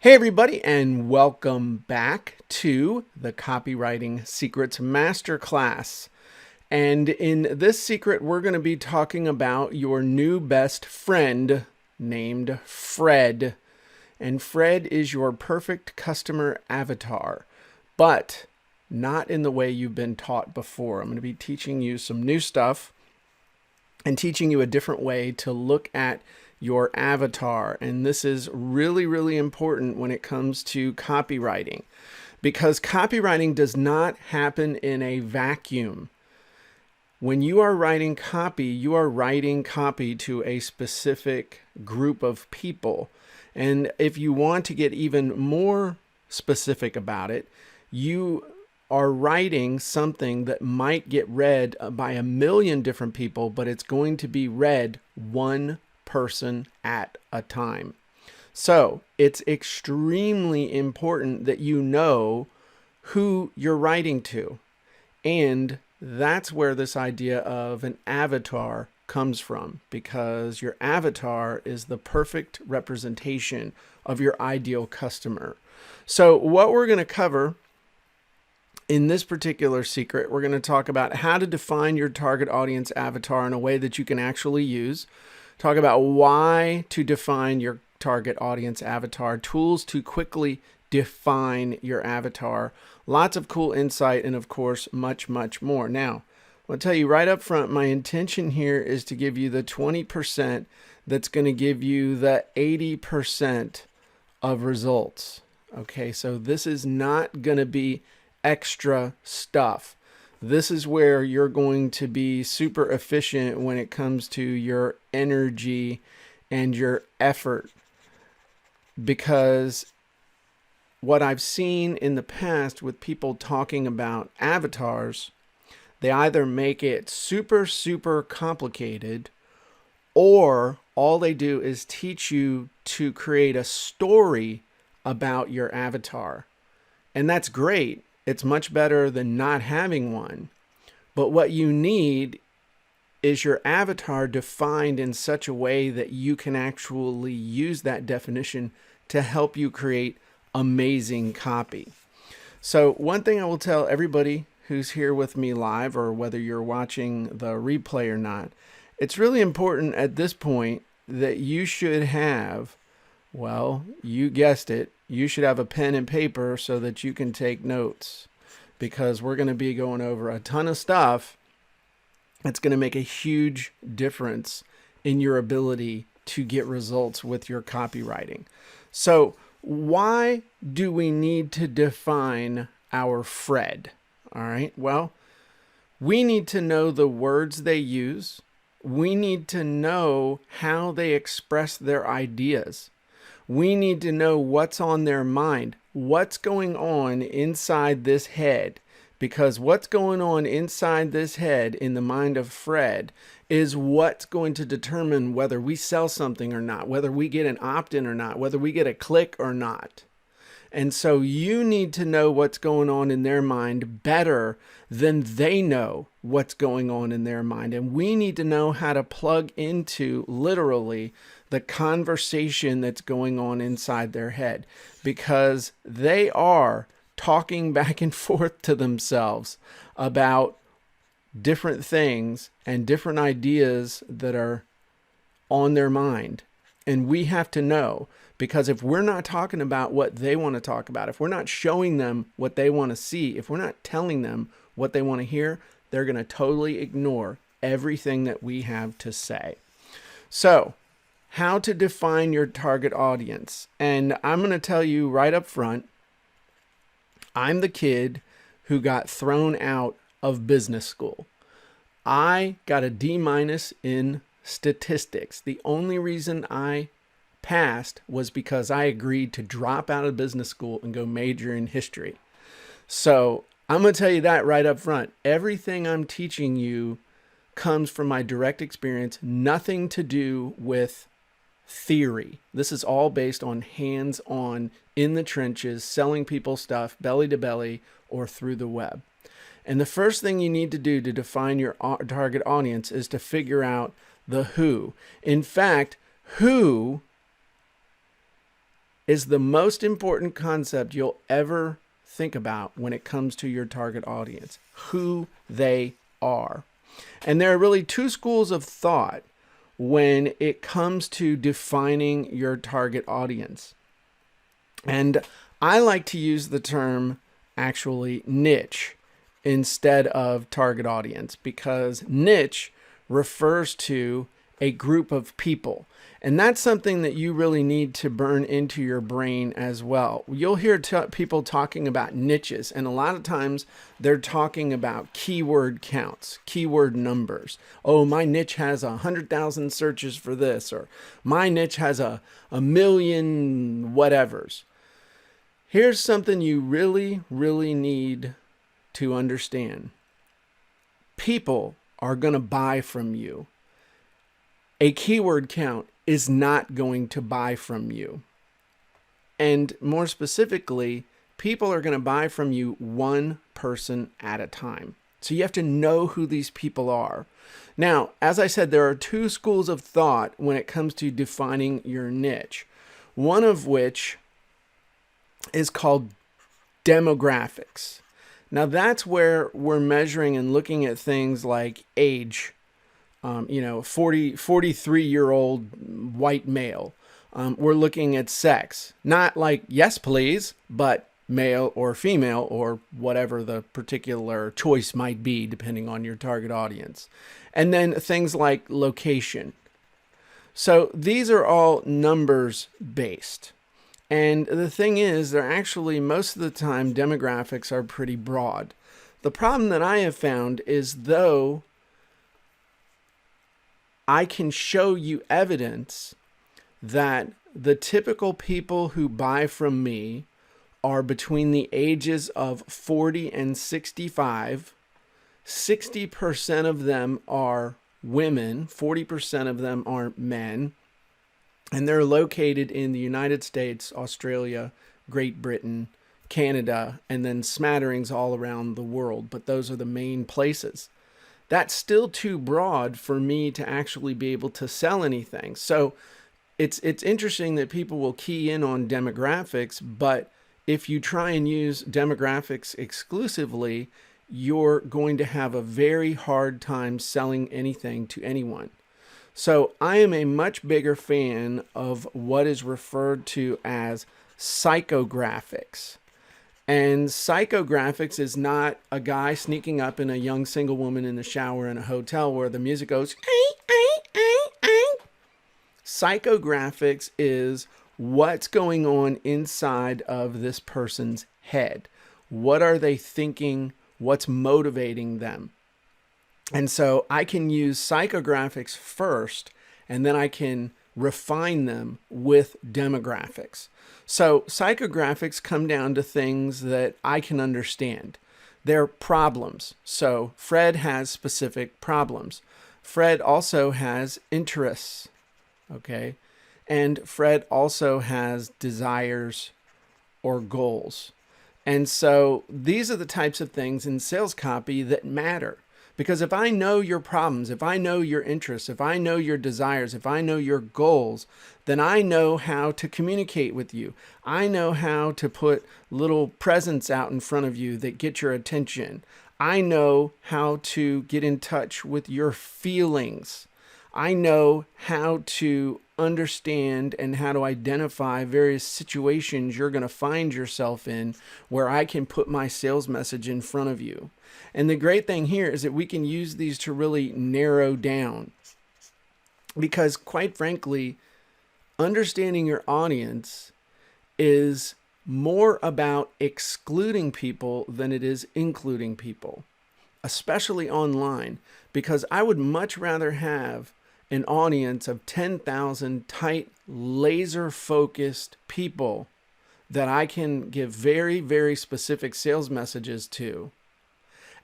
Hey everybody, and welcome back to the Copywriting Secrets Masterclass. And in this secret, we're going to be talking about your new best friend named Fred. And Fred is your perfect customer avatar, but not in the way you've been taught before. I'm going to be teaching you some new stuff and teaching you a different way to look at your avatar. And this is really, really important when it comes to copywriting, because copywriting does not happen in a vacuum. When you are writing copy, you are writing copy to a specific group of people. And if you want to get even more specific about it, you are writing something that might get read by a million different people, but it's going to be read one person at a time. So it's extremely important that you know who you're writing to. And that's where this idea of an avatar comes from, because your avatar is the perfect representation of your ideal customer. So what we're going to cover in this particular secret, we're going to talk about how to define your target audience avatar in a way that you can actually use. Talk about why to define your target audience avatar, tools to quickly define your avatar, lots of cool insight, and of course, much, much more. Now, I'll tell you right up front, my intention here is to give you the 20% that's going to give you the 80% of results. Okay, so this is not going to be extra stuff. This is where you're going to be super efficient when it comes to your energy and your effort. Because what I've seen in the past with people talking about avatars, they either make it super, super complicated, or all they do is teach you to create a story about your avatar. And that's great. It's much better than not having one. But what you need is your avatar defined in such a way that you can actually use that definition to help you create amazing copy. So one thing I will tell everybody who's here with me live, or whether you're watching the replay or not, it's really important at this point that you should have, well, you guessed it, you should have a pen and paper so that you can take notes, because we're going to be going over a ton of stuff that's going to make a huge difference in your ability to get results with your copywriting. So why do we need to define our Fred? All right, well, we need to know the words they use. We need to know how they express their ideas. We need to know what's on their mind, what's going on inside this head, because what's going on inside this head in the mind of Fred is what's going to determine whether we sell something or not, whether we get an opt-in or not, whether we get a click or not. And so you need to know what's going on in their mind better than they know what's going on in their mind. And we need to know how to plug into literally the conversation that's going on inside their head, because they are talking back and forth to themselves about different things and different ideas that are on their mind. And we have to know, because if we're not talking about what they want to talk about, if we're not showing them what they want to see, if we're not telling them what they want to hear, they're going to totally ignore everything that we have to say. So, how to define your target audience. And I'm going to tell you right up front, I'm the kid who got thrown out of business school. I got a D- in statistics. The only reason I passed was because I agreed to drop out of business school and go major in history. So I'm going to tell you that right up front. Everything I'm teaching you comes from my direct experience, nothing to do with theory. This is all based on hands-on, in the trenches, selling people stuff, belly to belly, or through the web. And the first thing you need to do to define your target audience is to figure out the who. In fact, who is the most important concept you'll ever think about when it comes to your target audience: who they are. And there are really two schools of thought when it comes to defining your target audience. And I like to use the term actually niche instead of target audience, because niche refers to a group of people. And that's something that you really need to burn into your brain as well. You'll hear people talking about niches, and a lot of times they're talking about keyword counts, keyword numbers. Oh, my niche has 100,000 searches for this, or my niche has a million whatevers. Here's something you really, really need to understand. People are going to buy from you. A keyword count is not going to buy from you. And more specifically, people are going to buy from you one person at a time. So you have to know who these people are. Now, as I said, there are two schools of thought when it comes to defining your niche. One of which is called demographics. Now that's where we're measuring and looking at things like age. 43-year-old white male. We're looking at sex, not like yes, please, but male or female or whatever the particular choice might be, depending on your target audience. And then things like location. So these are all numbers based. And the thing is, they're actually, most of the time, demographics are pretty broad. The problem that I have found is, though I can show you evidence that the typical people who buy from me are between the ages of 40 and 65. 60% of them are women, 40% of them are men, and they're located in the United States, Australia, Great Britain, Canada, and then smatterings all around the world. But those are the main places. That's still too broad for me to actually be able to sell anything. So it's interesting that people will key in on demographics, but if you try and use demographics exclusively, you're going to have a very hard time selling anything to anyone. So I am a much bigger fan of what is referred to as psychographics. And psychographics is not a guy sneaking up in a young single woman in the shower in a hotel where the music goes, Psychographics is what's going on inside of this person's head. What are they thinking? What's motivating them? And so I can use psychographics first, and then I can refine them with demographics. So psychographics come down to things that I can understand. They're problems. So Fred has specific problems. Fred also has interests, okay? And Fred also has desires or goals. And so these are the types of things in sales copy that matter. Because if I know your problems, if I know your interests, if I know your desires, if I know your goals, then I know how to communicate with you. I know how to put little presents out in front of you that get your attention. I know how to get in touch with your feelings. I know how to understand and how to identify various situations you're going to find yourself in where I can put my sales message in front of you. And the great thing here is that we can use these to really narrow down. Because quite frankly, understanding your audience is more about excluding people than it is including people, especially online, because I would much rather have an audience of 10,000 tight, laser-focused people that I can give very, very specific sales messages to,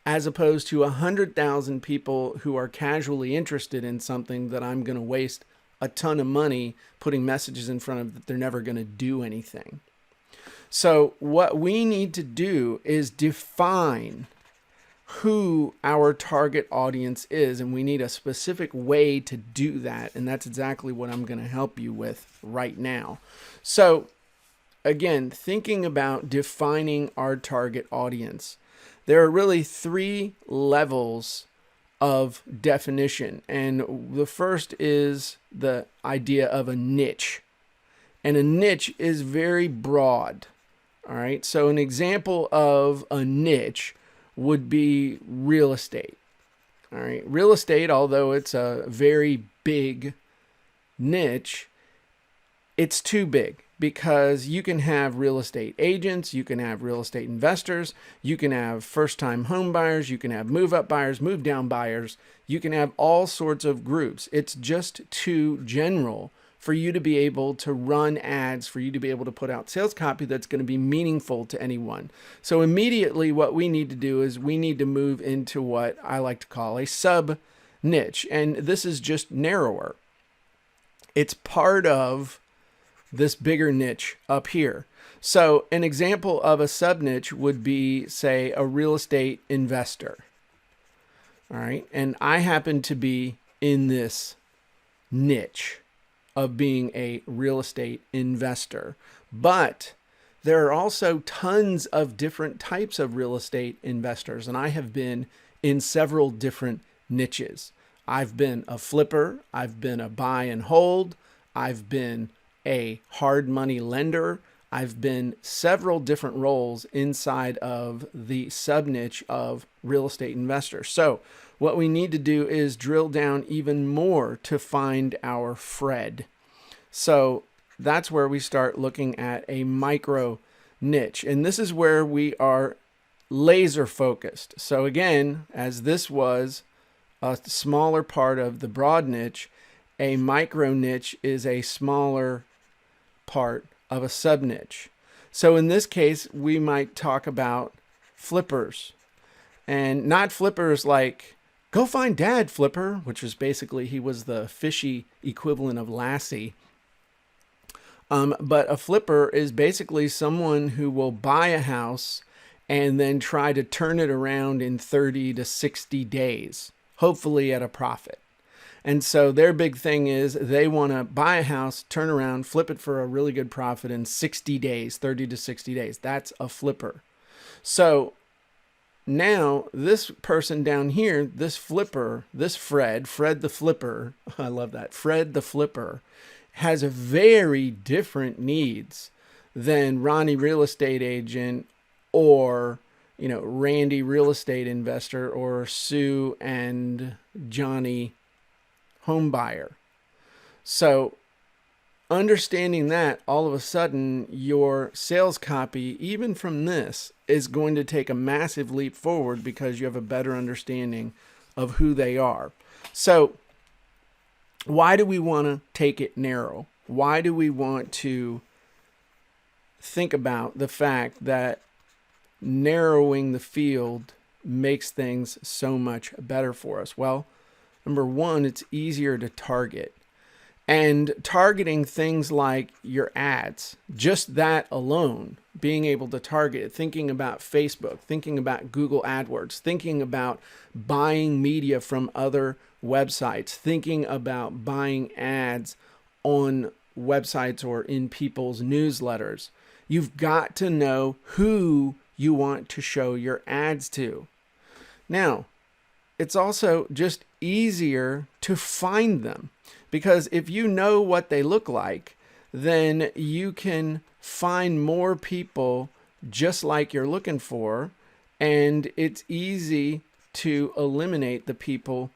as opposed to 100,000 people who are casually interested in something that I'm going to waste a ton of money putting messages in front of that they're never going to do anything. So what we need to do is define who our target audience is, and we need a specific way to do that, and that's exactly what I'm going to help you with right now. So again, thinking about defining our target audience, there are really 3 levels of definition. And the first is the idea of a niche. And a niche is very broad. All right. So an example of a niche would be real estate. All right. Real estate, although it's a very big niche, it's too big because you can have real estate agents, you can have real estate investors, you can have first-time home buyers, you can have move-up buyers, move-down buyers, you can have all sorts of groups. It's just too general for you to be able to run ads, for you to be able to put out sales copy that's going to be meaningful to anyone. So immediately what we need to do is we need to move into what I like to call a sub niche. And this is just narrower. It's part of this bigger niche up here. So an example of a sub niche would be, say, a real estate investor. All right. And I happen to be in this niche of being a real estate investor. But there are also tons of different types of real estate investors. And I have been in several different niches. I've been a flipper. I've been a buy and hold. I've been a hard money lender. I've been several different roles inside of the sub niche of real estate investor. So what we need to do is drill down even more to find our Fred. So that's where we start looking at a micro niche. And this is where we are laser focused. So again, as this was a smaller part of the broad niche, a micro niche is a smaller part of a sub niche. So in this case, we might talk about flippers, and not flippers like go find dad flipper, which was basically, he was the fishy equivalent of Lassie. But a flipper is basically someone who will buy a house and then try to turn it around in 30 to 60 days, hopefully at a profit. And so their big thing is they want to buy a house, turn around, flip it for a really good profit in 60 days, 30 to 60 days. That's a flipper. So now this person down here, this flipper, this Fred the flipper, I love that, Fred the flipper, has very different needs than Ronnie real estate agent or, Randy real estate investor or Sue and Johnny home buyer. So understanding that, all of a sudden your sales copy, even from this, is going to take a massive leap forward because you have a better understanding of who they are. So why do we want to take it narrow? Why do we want to think about the fact that narrowing the field makes things so much better for us? Well, number one, it's easier to target. And targeting things like your ads, just that alone, being able to target, thinking about Facebook, thinking about Google AdWords, thinking about buying media from other websites, thinking about buying ads on websites or in people's newsletters. You've got to know who you want to show your ads to. Now, it's also just easier to find them, because if you know what they look like, then you can find more people just like you're looking for, and it's easy to eliminate the people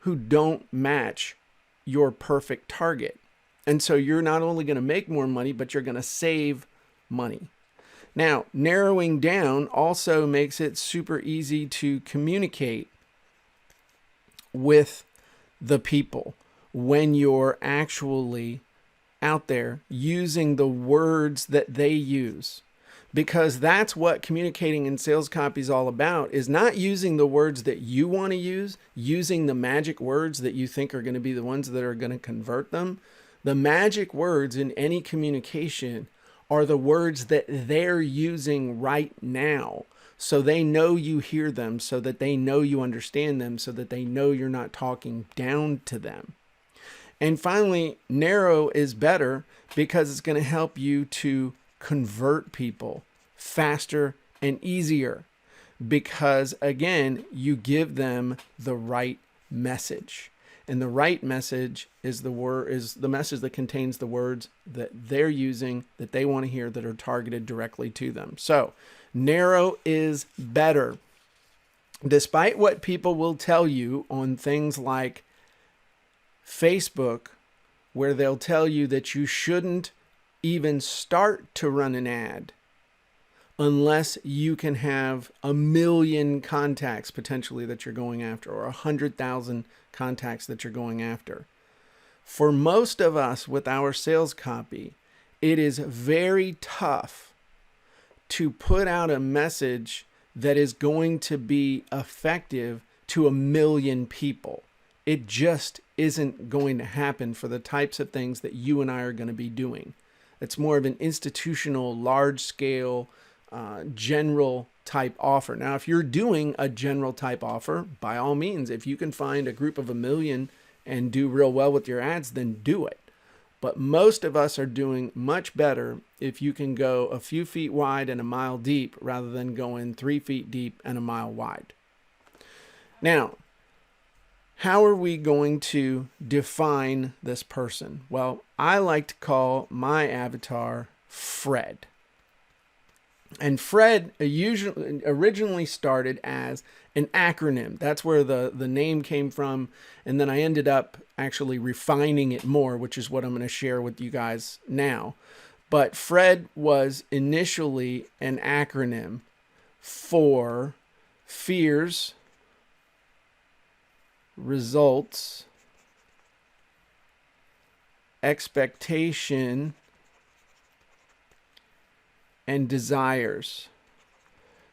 who don't match your perfect target. And so you're not only going to make more money, but you're going to save money. Now, narrowing down also makes it super easy to communicate with the people when you're actually out there using the words that they use. Because that's what communicating in sales copy is all about, is not using the words that you want to use, using the magic words that you think are going to be the ones that are going to convert them. The magic words in any communication are the words that they're using right now. So they know you hear them, so that they know you understand them, so that they know you're not talking down to them. And finally, narrow is better because it's going to help you to convert people faster and easier because, again, you give them the right message. And the right message is the message that contains the words that they're using, that they want to hear, that are targeted directly to them. So narrow is better. Despite what people will tell you on things like Facebook, where they'll tell you that you shouldn't even start to run an ad unless you can have 1 million contacts potentially that you're going after, or 100,000 contacts that you're going after. For most of us with our sales copy, it is very tough to put out a message that is going to be effective to 1 million people. It just isn't going to happen for the types of things that you and I are going to be doing. It's more of an institutional, large-scale, general type offer. Now, if you're doing a general type offer, by all means, if you can find a group of 1 million and do real well with your ads, then do it. But most of us are doing much better if you can go a few feet wide and a mile deep rather than going 3 feet deep and a mile wide. Now, how are we going to define this person? Well, I like to call my avatar Fred. And Fred originally started as an acronym. That's where the name came from. And then I ended up actually refining it more, which is what I'm going to share with you guys now. But Fred was initially an acronym for fears, results, expectation, and desires.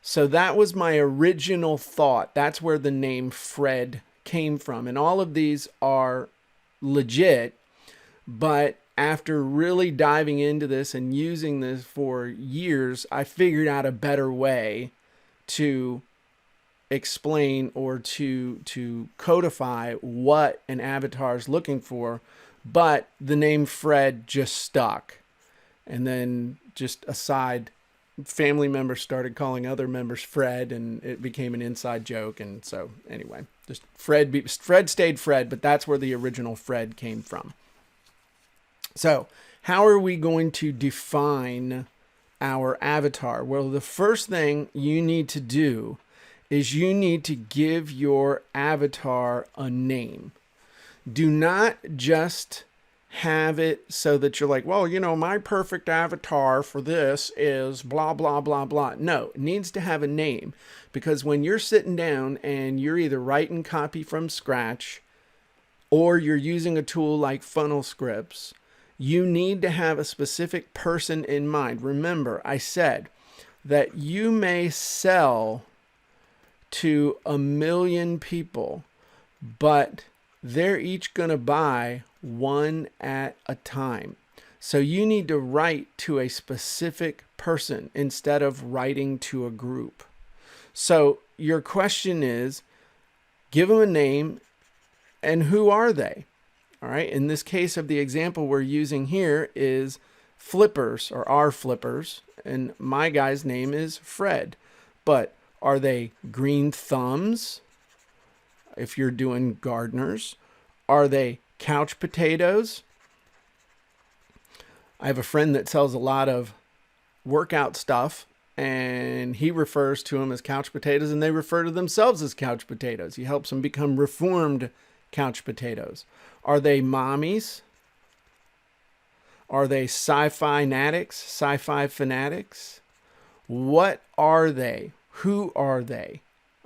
So that was my original thought. That's where the name Fred came from. And all of these are legit, but after really diving into this and using this for years, I figured out a better way to explain or to codify what an avatar is looking for, but the name Fred just stuck. And then just aside, family members started calling other members Fred, and it became an inside joke. And so anyway, just Fred stayed Fred, but that's where the original Fred came from. So how are we going to define our avatar? Well, the first thing you need to do is you need to give your avatar a name. Do not just have it so that you're like, well, my perfect avatar for this is blah, blah, blah, blah. No, it needs to have a name, because when you're sitting down and you're either writing copy from scratch or you're using a tool like Funnel Scripts, you need to have a specific person in mind. Remember, I said that you may sell to 1 million people, but they're each going to buy one at a time. So you need to write to a specific person instead of writing to a group. So your question is, give them a name, and who are they? All right. In this case of the example we're using here is flippers, or are flippers, and my guy's name is Fred. But are they green thumbs? If you're doing gardeners, are they couch potatoes? I have a friend that sells a lot of workout stuff, and he refers to them as couch potatoes, and they refer to themselves as couch potatoes. He helps them become reformed couch potatoes. Are they mommies? Are they sci-fi fanatics? What are they? Who are they?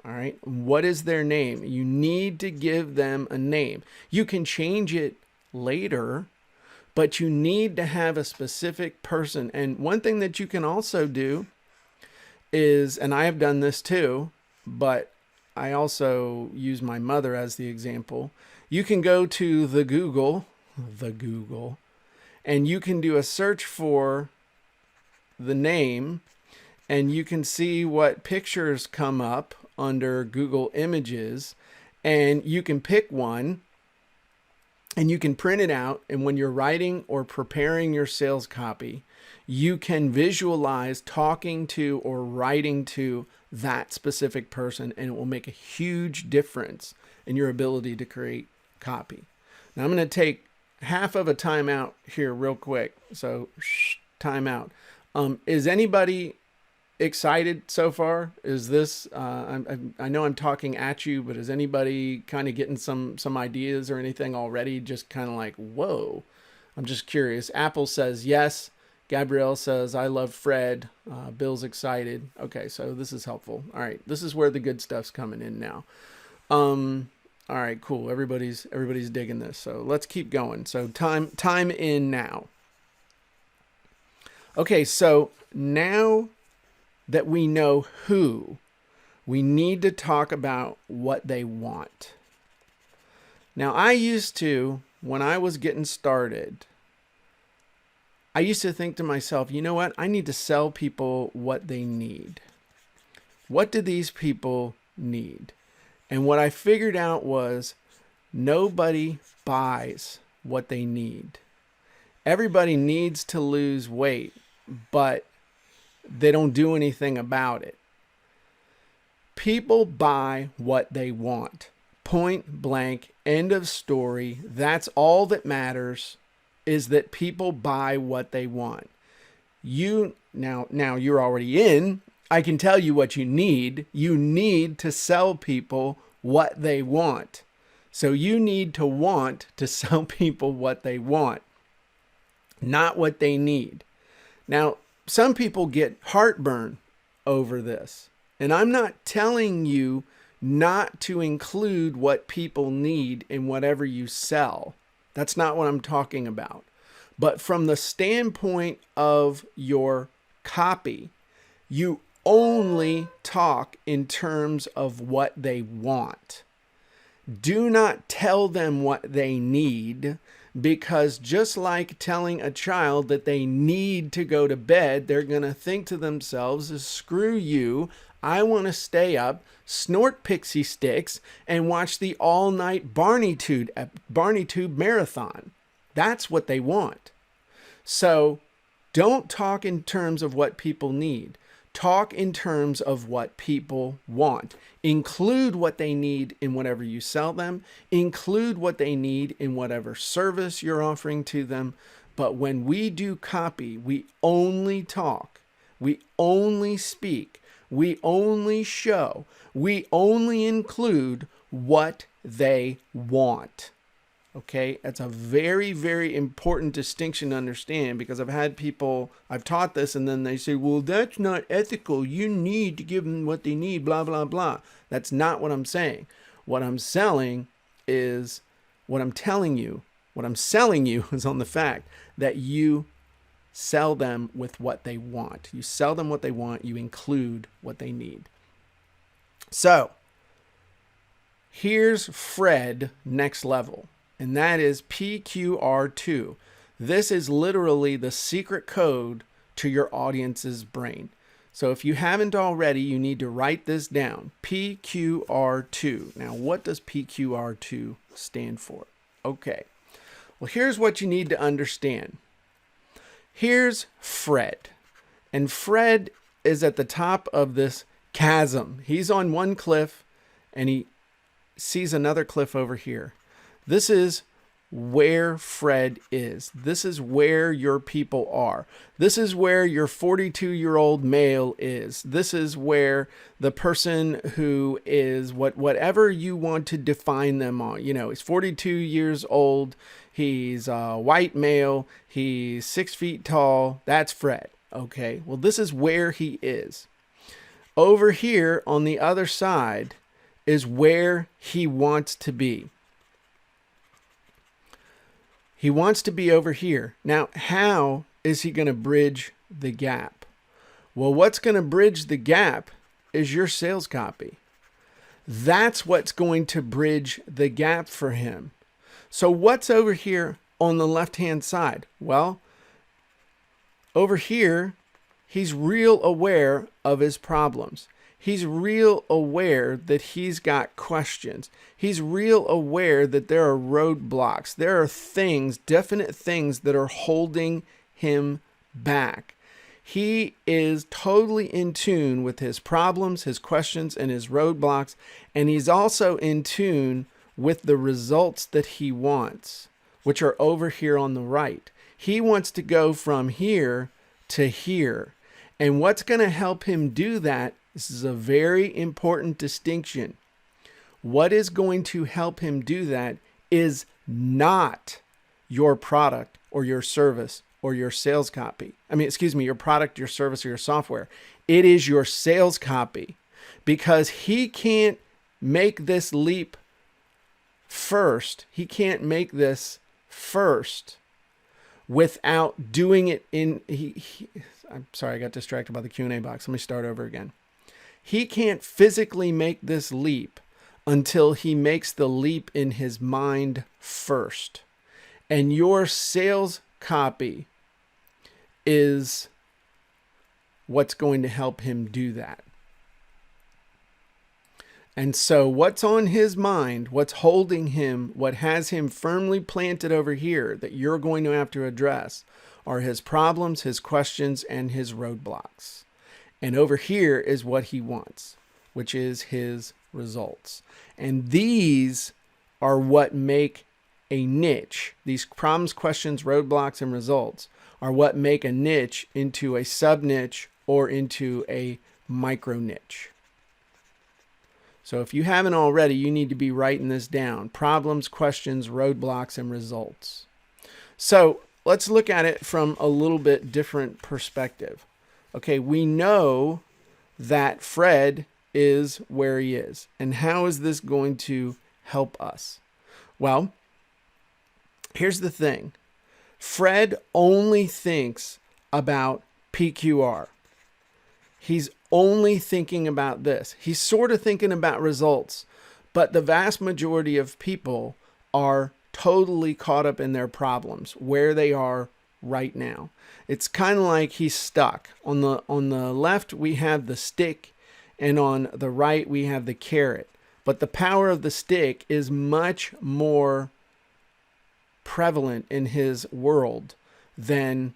All right. What is their name? You need to give them a name. You can change it later, but you need to have a specific person. And one thing that you can also do is, and I have done this too, but I also use my mother as the example. You can go to the Google, and you can do a search for the name, and you can see what pictures come up under Google Images, and you can pick one And you can print it out. And when you're writing or preparing your sales copy, you can visualize talking to or writing to that specific person, and it will make a huge difference in your ability to create copy. Now I'm going to take half of a timeout here real quick. So timeout. Is anybody excited so far? Is this, I know I'm talking at you, but is anybody kind of getting some ideas or anything already? Just kind of like, whoa, I'm just curious. Apple says yes. Gabrielle says, I love Fred. Bill's excited. Okay, so this is helpful. All right, this is where the good stuff's coming in now. All right, cool. Everybody's digging this. So let's keep going. So time in now. Okay, so now that we know who, we need to talk about what they want. Now, I used to, when I was getting started, I used to think to myself, you know what? I need to sell people what they need. What do these people need? And what I figured out was nobody buys what they need. Everybody needs to lose weight, but they don't do anything about it. People buy what they want. Point blank, end of story. That's all that matters, is that people buy what they want. Now you're already in. I can tell you what you need. You need to sell people what they want. So you need to want to sell people what they want, not what they need. Now, some people get heartburn over this, and I'm not telling you not to include what people need in whatever you sell. That's not what I'm talking about. But from the standpoint of your copy, you only talk in terms of what they want. Do not tell them what they need, because just like telling a child that they need to go to bed, they're going to think to themselves, screw you, I want to stay up, snort pixie sticks, and watch the all-night Barney Tube marathon. That's what they want. So don't talk in terms of what people need. Talk in terms of what people want. Include what they need in whatever you sell them. Include what they need in whatever service you're offering to them. But when we do copy, we only talk. We only speak. We only show. We only include what they want. Okay, that's a very, very important distinction to understand, because I've taught this, and then they say, well, that's not ethical. You need to give them what they need, blah, blah, blah. That's not what I'm saying. What I'm selling is, what I'm telling you, what I'm selling you is on the fact that you sell them with what they want. You sell them what they want. You include what they need. So here's Fred next level. And that is PQR2. This is literally the secret code to your audience's brain. So if you haven't already, you need to write this down. PQR2. Now, what does PQR2 stand for? Okay. Well, here's what you need to understand. Here's Fred. And Fred is at the top of this chasm. He's on one cliff, and he sees another cliff over here. This is where Fred is. This is where your people are. This is where your 42-year-old male is. This is where the person who is whatever you want to define them on. You know, he's 42 years old. He's a white male. He's 6 feet tall. That's Fred. Okay. Well, this is where he is. Over here on the other side is where he wants to be. He wants to be over here. Now, how is he going to bridge the gap? Well, what's going to bridge the gap is your sales copy. That's what's going to bridge the gap for him. So what's over here on the left-hand side? Well, over here, he's real aware of his problems. He's real aware that he's got questions. He's real aware that there are roadblocks. There are things, definite things that are holding him back. He is totally in tune with his problems, his questions, and his roadblocks. And he's also in tune with the results that he wants, which are over here on the right. He wants to go from here to here. And what's going to help him do that, this is a very important distinction. What is going to help him do that is not your product or your service or your sales copy. Your product, your service, or your software. It is your sales copy, because he can't make this leap first. He can't make this first without doing it in... I'm sorry, I got distracted by the Q&A box. Let me start over again. He can't physically make this leap until he makes the leap in his mind first. And your sales copy is what's going to help him do that. And so what's on his mind, what's holding him, what has him firmly planted over here that you're going to have to address are his problems, his questions, and his roadblocks. And over here is what he wants, which is his results. And these are what make a niche. These problems, questions, roadblocks, and results are what make a niche into a sub-niche or into a micro-niche. So if you haven't already, you need to be writing this down. Problems, questions, roadblocks, and results. So let's look at it from a little bit different perspective. Okay, we know that Fred is where he is. And how is this going to help us? Well, here's the thing. Fred only thinks about PQR. He's only thinking about this. He's sort of thinking about results, but the vast majority of people are totally caught up in their problems, where they are right now. It's kind of like he's stuck. On the left, we have the stick, and on the right, we have the carrot. But the power of the stick is much more prevalent in his world than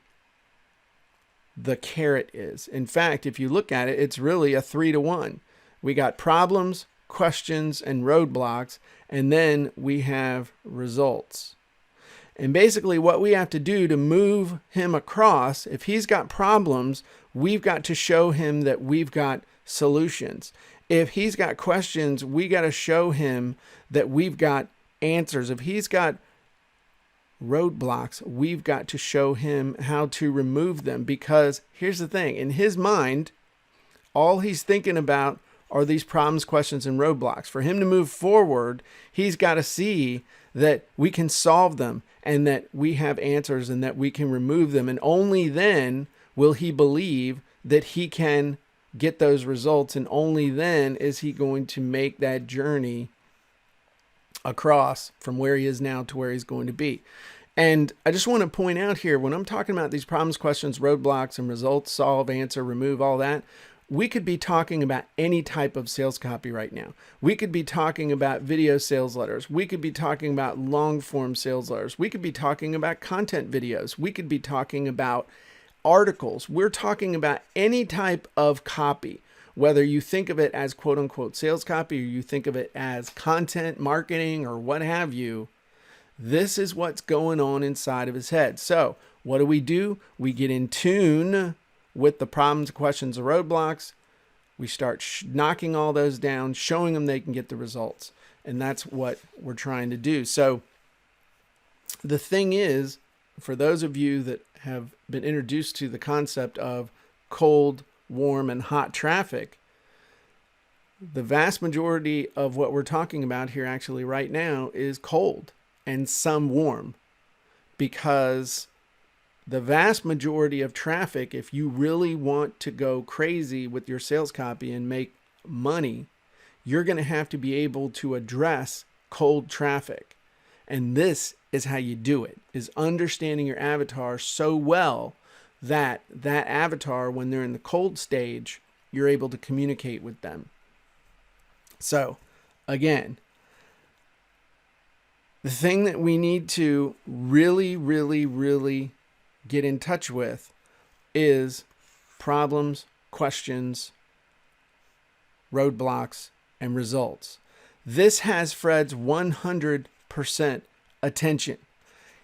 the carrot is. In fact, if you look at it, it's really a 3-to-1. We got problems, questions, and roadblocks, and then we have results. And basically what we have to do to move him across, if he's got problems, we've got to show him that we've got solutions. If he's got questions, we got to show him that we've got answers. If he's got roadblocks, we've got to show him how to remove them, because here's the thing. In his mind, all he's thinking about are these problems, questions, and roadblocks. For him to move forward, he's got to see that we can solve them and that we have answers and that we can remove them. And only then will he believe that he can get those results. And only then is he going to make that journey across from where he is now to where he's going to be. And I just want to point out here, when I'm talking about these problems, questions, roadblocks, and results, solve, answer, remove, all that, we could be talking about any type of sales copy right now. We could be talking about video sales letters. We could be talking about long form sales letters. We could be talking about content videos. We could be talking about articles. We're talking about any type of copy, whether you think of it as quote unquote sales copy or you think of it as content marketing or what have you. This is what's going on inside of his head. So what do? We get in tune with the problems, questions, and roadblocks. We start knocking all those down, showing them they can get the results. And that's what we're trying to do. So the thing is, for those of you that have been introduced to the concept of cold, warm, and hot traffic, the vast majority of what we're talking about here actually right now is cold and some warm, because the vast majority of traffic, if you really want to go crazy with your sales copy and make money, you're going to have to be able to address cold traffic. And this is how you do it, is understanding your avatar so well that that avatar, when they're in the cold stage, you're able to communicate with them. So, again, the thing that we need to really, really, really get in touch with is problems, questions, roadblocks, and results. This has Fred's 100% attention.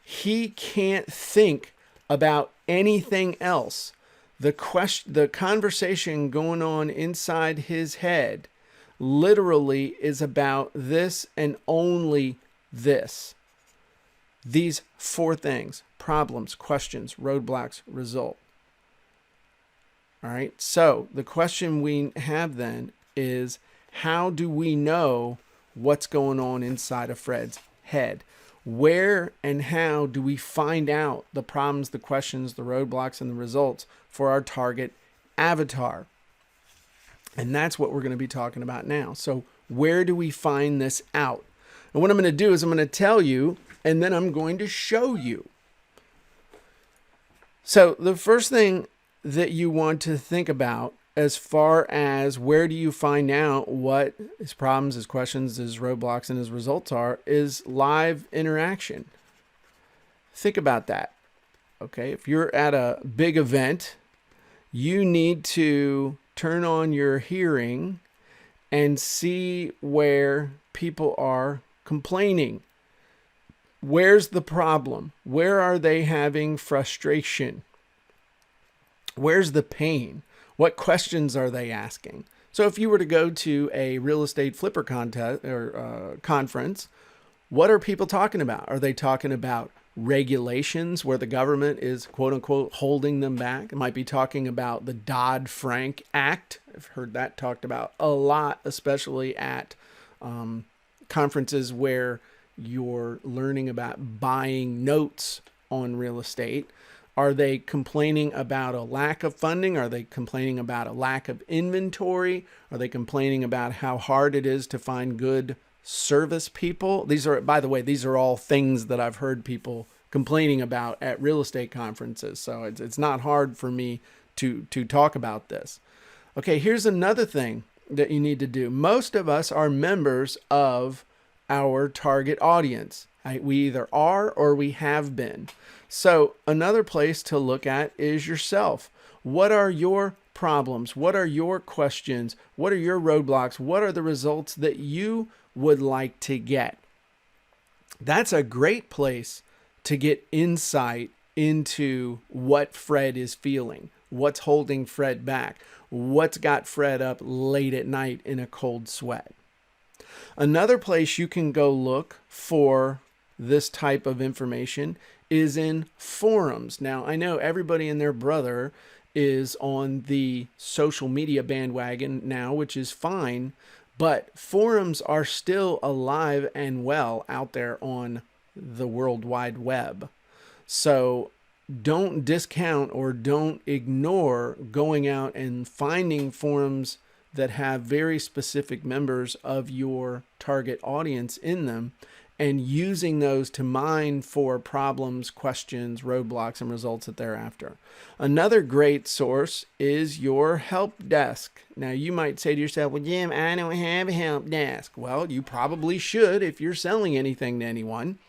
He can't think about anything else. The conversation going on inside his head literally is about this and only this. These 4 things: problems, questions, roadblocks, result. All right. So the question we have then is, how do we know what's going on inside of Fred's head? Where and how do we find out the problems, the questions, the roadblocks, and the results for our target avatar? And that's what we're going to be talking about now. So where do we find this out? And what I'm going to do is I'm going to tell you, and then I'm going to show you. So the first thing that you want to think about as far as where do you find out what his problems, his questions, his roadblocks, and his results are, is live interaction. Think about that. Okay, if you're at a big event, you need to turn on your hearing and see where people are complaining. Where's the problem? Where are they having frustration? Where's the pain? What questions are they asking? So if you were to go to a real estate flipper contest or conference, what are people talking about? Are they talking about regulations where the government is, quote unquote, holding them back? It might be talking about the Dodd-Frank Act. I've heard that talked about a lot, especially at conferences where you're learning about buying notes on real estate. Are they complaining about a lack of funding? Are they complaining about a lack of inventory? Are they complaining about how hard it is to find good service people? These are, by the way, these are all things that I've heard people complaining about at real estate conferences. So it's not hard for me to talk about this. Okay, here's another thing that you need to do. Most of us are members of our target audience. We either are or we have been. So another place to look at is yourself. What are your problems? What are your questions? What are your roadblocks? What are the results that you would like to get? That's a great place to get insight into what Fred is feeling, what's holding Fred back, what's got Fred up late at night in a cold sweat. Another place you can go look for this type of information is in forums. Now, I know everybody and their brother is on the social media bandwagon now, which is fine, but forums are still alive and well out there on the World Wide Web. So don't discount or don't ignore going out and finding forums that have very specific members of your target audience in them, and using those to mine for problems, questions, roadblocks, and results that they're after. Another great source is your help desk. Now, you might say to yourself, well, Jim, I don't have a help desk. Well, you probably should if you're selling anything to anyone.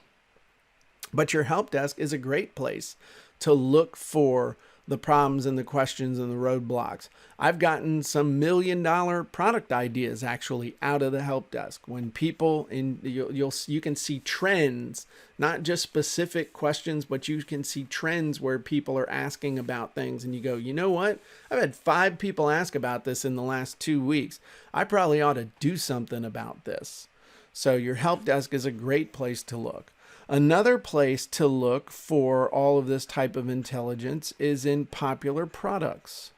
But your help desk is a great place to look for the problems and the questions and the roadblocks. I've gotten some $1 million product ideas actually out of the help desk. When people you can see trends, not just specific questions, but you can see trends where people are asking about things, and you go, you know what? I've had 5 people ask about this in the last 2 weeks. I probably ought to do something about this. So your help desk is a great place to look. Another place to look for all of this type of intelligence is in popular products.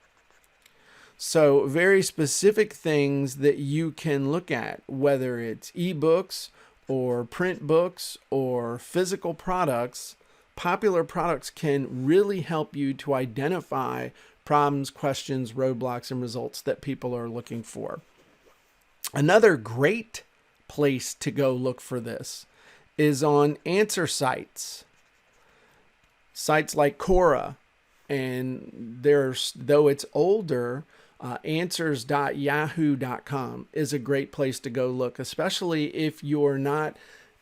So very specific things that you can look at, whether it's ebooks or print books or physical products. Popular products can really help you to identify problems, questions, roadblocks, and results that people are looking for. Another great place to go look for this is on answer sites. Sites like Quora, and though it's older, answers.yahoo.com is a great place to go look, especially if you're not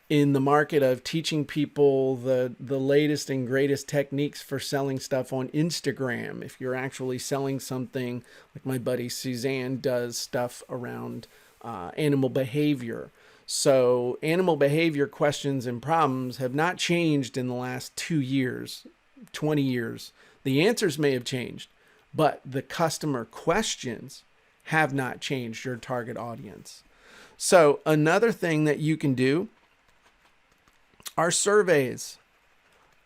in the market of teaching people the latest and greatest techniques for selling stuff on Instagram. If you're actually selling something, like my buddy Suzanne does stuff around animal behavior. So animal behavior questions and problems have not changed in the last 2 years, 20 years. The answers may have changed, but the customer questions have not changed your target audience. So another thing that you can do are surveys.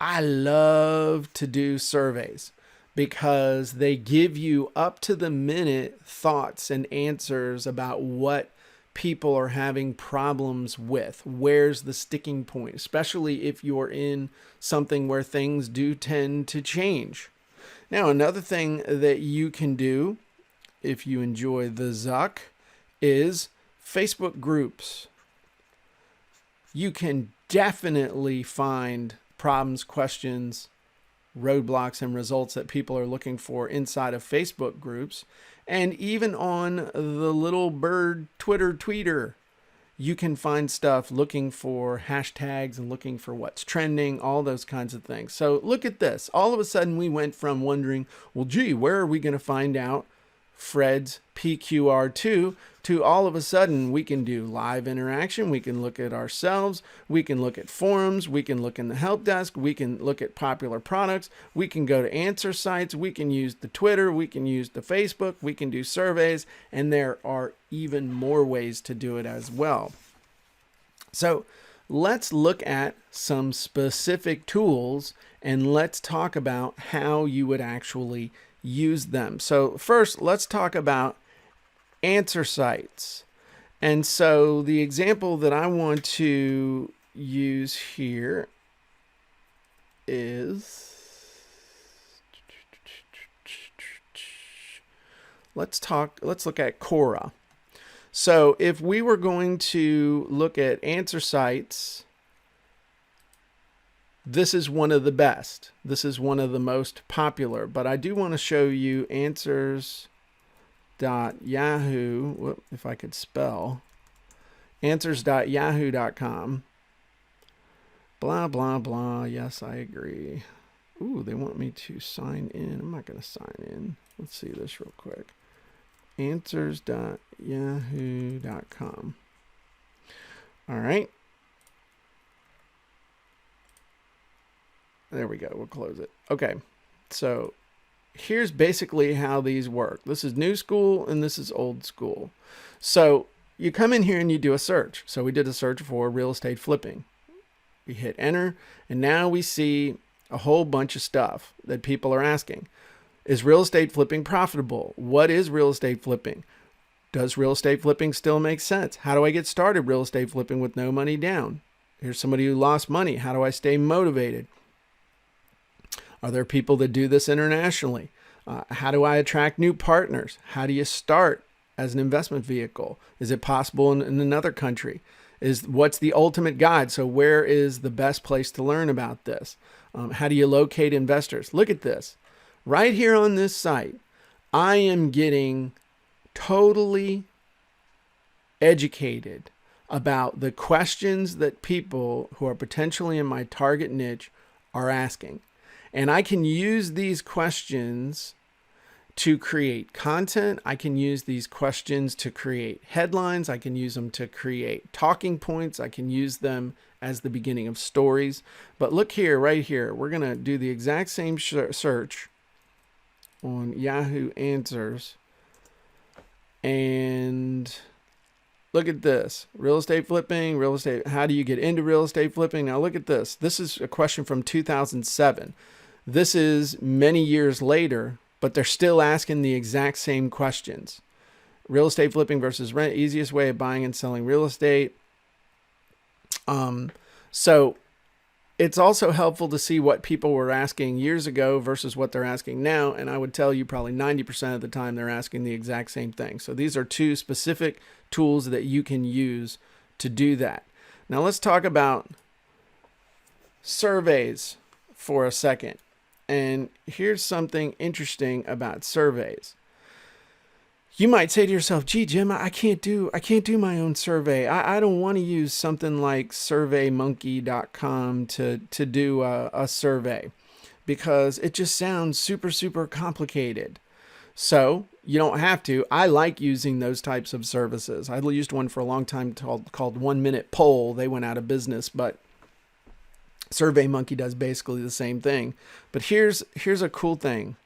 I love to do surveys because they give you up to the minute thoughts and answers about what people are having problems with. Where's the sticking point, especially if you're in something where things do tend to change. Now, another thing that you can do if you enjoy the Zuck is Facebook groups. You can definitely find problems, questions, roadblocks, and results that people are looking for inside of Facebook groups. And even on the little bird tweeter, you can find stuff looking for hashtags and looking for what's trending, all those kinds of things. So look at this. All of a sudden we went from wondering, well, gee, where are we going to find out Fred's PQR2 to all of a sudden we can do live interaction. We can look at ourselves. We can look at forums. We can look in the help desk. We can look at popular products. We can go to answer sites. We can use the Twitter. We can use the Facebook. We can do surveys. And there are even more ways to do it as well. So let's look at some specific tools and let's talk about how you would actually use them. So first, let's talk about answer sites. And so the example that I want to use here is, let's look at Quora. So if we were going to look at answer sites, this is one of the best. This is one of the most popular, but I do want to show you answers.yahoo, if I could spell, answers.yahoo.com, blah, blah, blah. Yes, I agree. Ooh, they want me to sign in. I'm not going to sign in. Let's see this real quick. Answers.yahoo.com. All right. There we go. We'll close it. Okay. So here's basically how these work. This is new school and this is old school. So you come in here and you do a search. So we did a search for real estate flipping. We hit enter and now we see a whole bunch of stuff that people are asking. Is real estate flipping profitable? What is real estate flipping? Does real estate flipping still make sense? How do I get started real estate flipping with no money down? Here's somebody who lost money. How do I stay motivated? Are there people that do this internationally? How do I attract new partners? How do you start as an investment vehicle? Is it possible in another country? What's the ultimate guide? So where is the best place to learn about this? How do you locate investors? Look at this. Right here on this site, I am getting totally educated about the questions that people who are potentially in my target niche are asking. And I can use these questions to create content. I can use these questions to create headlines. I can use them to create talking points. I can use them as the beginning of stories. But look here, right here, we're going to do the exact same search on Yahoo Answers. And look at this. Real estate flipping, real estate. How do you get into real estate flipping? Now look at this. This is a question from 2007. This is many years later, but they're still asking the exact same questions. Real estate flipping versus rent, easiest way of buying and selling real estate. So it's also helpful to see what people were asking years ago versus what they're asking now. And I would tell you probably 90% of the time they're asking the exact same thing. So these are two specific tools that you can use to do that. Now let's talk about surveys for a second. And here's something interesting about surveys. You might say to yourself, gee, Jim, I can't do my own survey. I don't want to use something like surveymonkey.com to do a survey because it just sounds super, super complicated. So you don't have to. I like using those types of services. I used one for a long time called 1 Minute Poll. They went out of business, but SurveyMonkey does basically the same thing. But here's a cool thing.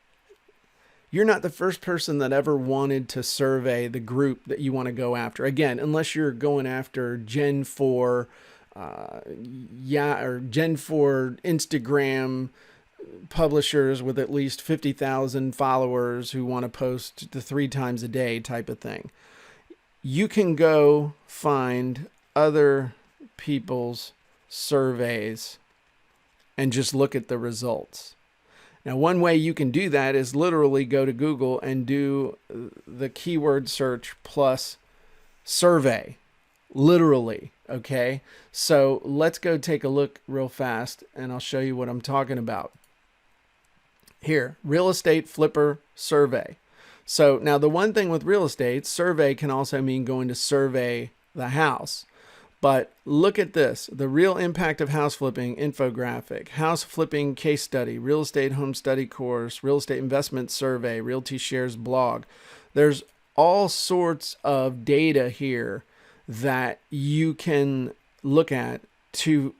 You're not the first person that ever wanted to survey the group that you want to go after. Again, unless you're going after Gen 4, or Gen 4 Instagram publishers with at least 50,000 followers who want to post the 3 times a day type of thing. You can go find other people's surveys and just look at the results. Now, one way you can do that is literally go to Google and do the keyword search plus survey. Literally, okay? So let's go take a look real fast and I'll show you what I'm talking about. Here, real estate flipper survey. So now the one thing with real estate, survey can also mean going to survey the house. But look at this, the real impact of house flipping infographic, house flipping case study, real estate home study course, real estate investment survey, Realty Shares blog. There's all sorts of data here that you can look at to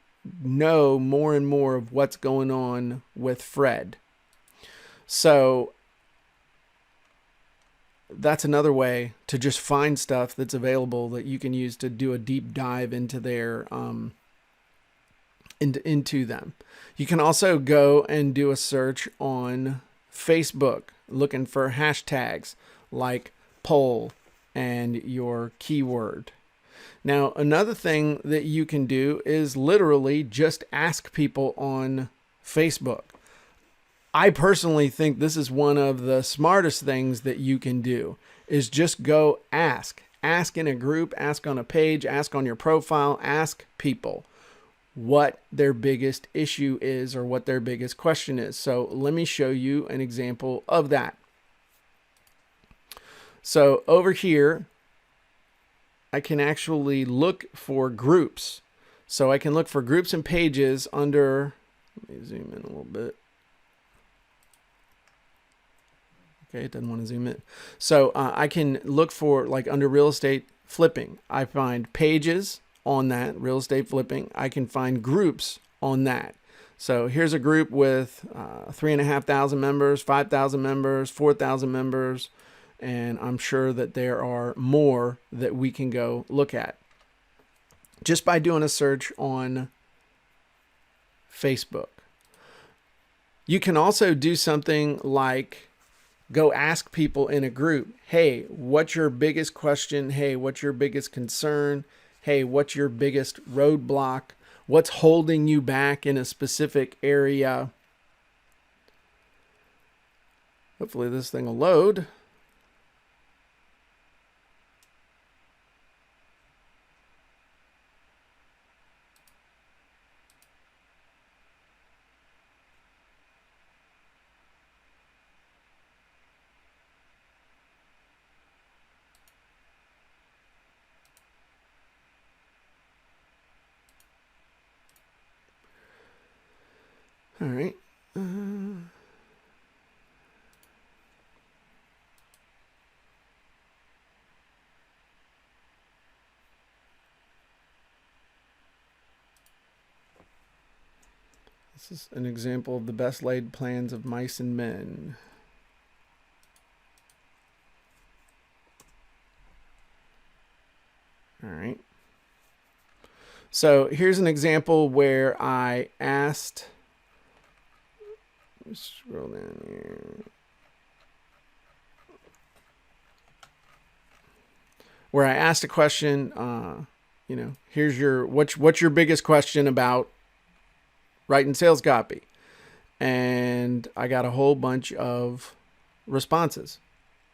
know more and more of what's going on with Fred. So that's another way to just find stuff that's available that you can use to do a deep dive into their into them. You can also go and do a search on Facebook looking for hashtags like poll and your keyword. Now, another thing that you can do is literally just ask people on Facebook. I personally think this is one of the smartest things that you can do is just go ask. Ask in a group, ask on a page, ask on your profile, ask people what their biggest issue is or what their biggest question is. So let me show you an example of that. So over here, I can actually look for groups. So I can look for groups and pages under, let me zoom in a little bit. Okay, it doesn't want to zoom in. So I can look for, like under real estate flipping, I find pages on that, real estate flipping. I can find groups on that. So here's a group with 3,500 members, 5,000 members, 4,000 members, and I'm sure that there are more that we can go look at just by doing a search on Facebook. You can also do something like go ask people in a group, hey, what's your biggest question? Hey, what's your biggest concern? Hey, what's your biggest roadblock? What's holding you back in a specific area? Hopefully this thing will load. All right. This is an example of the best laid plans of mice and men. All right. So here's an example where I asked, let's scroll down here. Where I asked a question, here's your, what's your biggest question about writing sales copy? And I got a whole bunch of responses.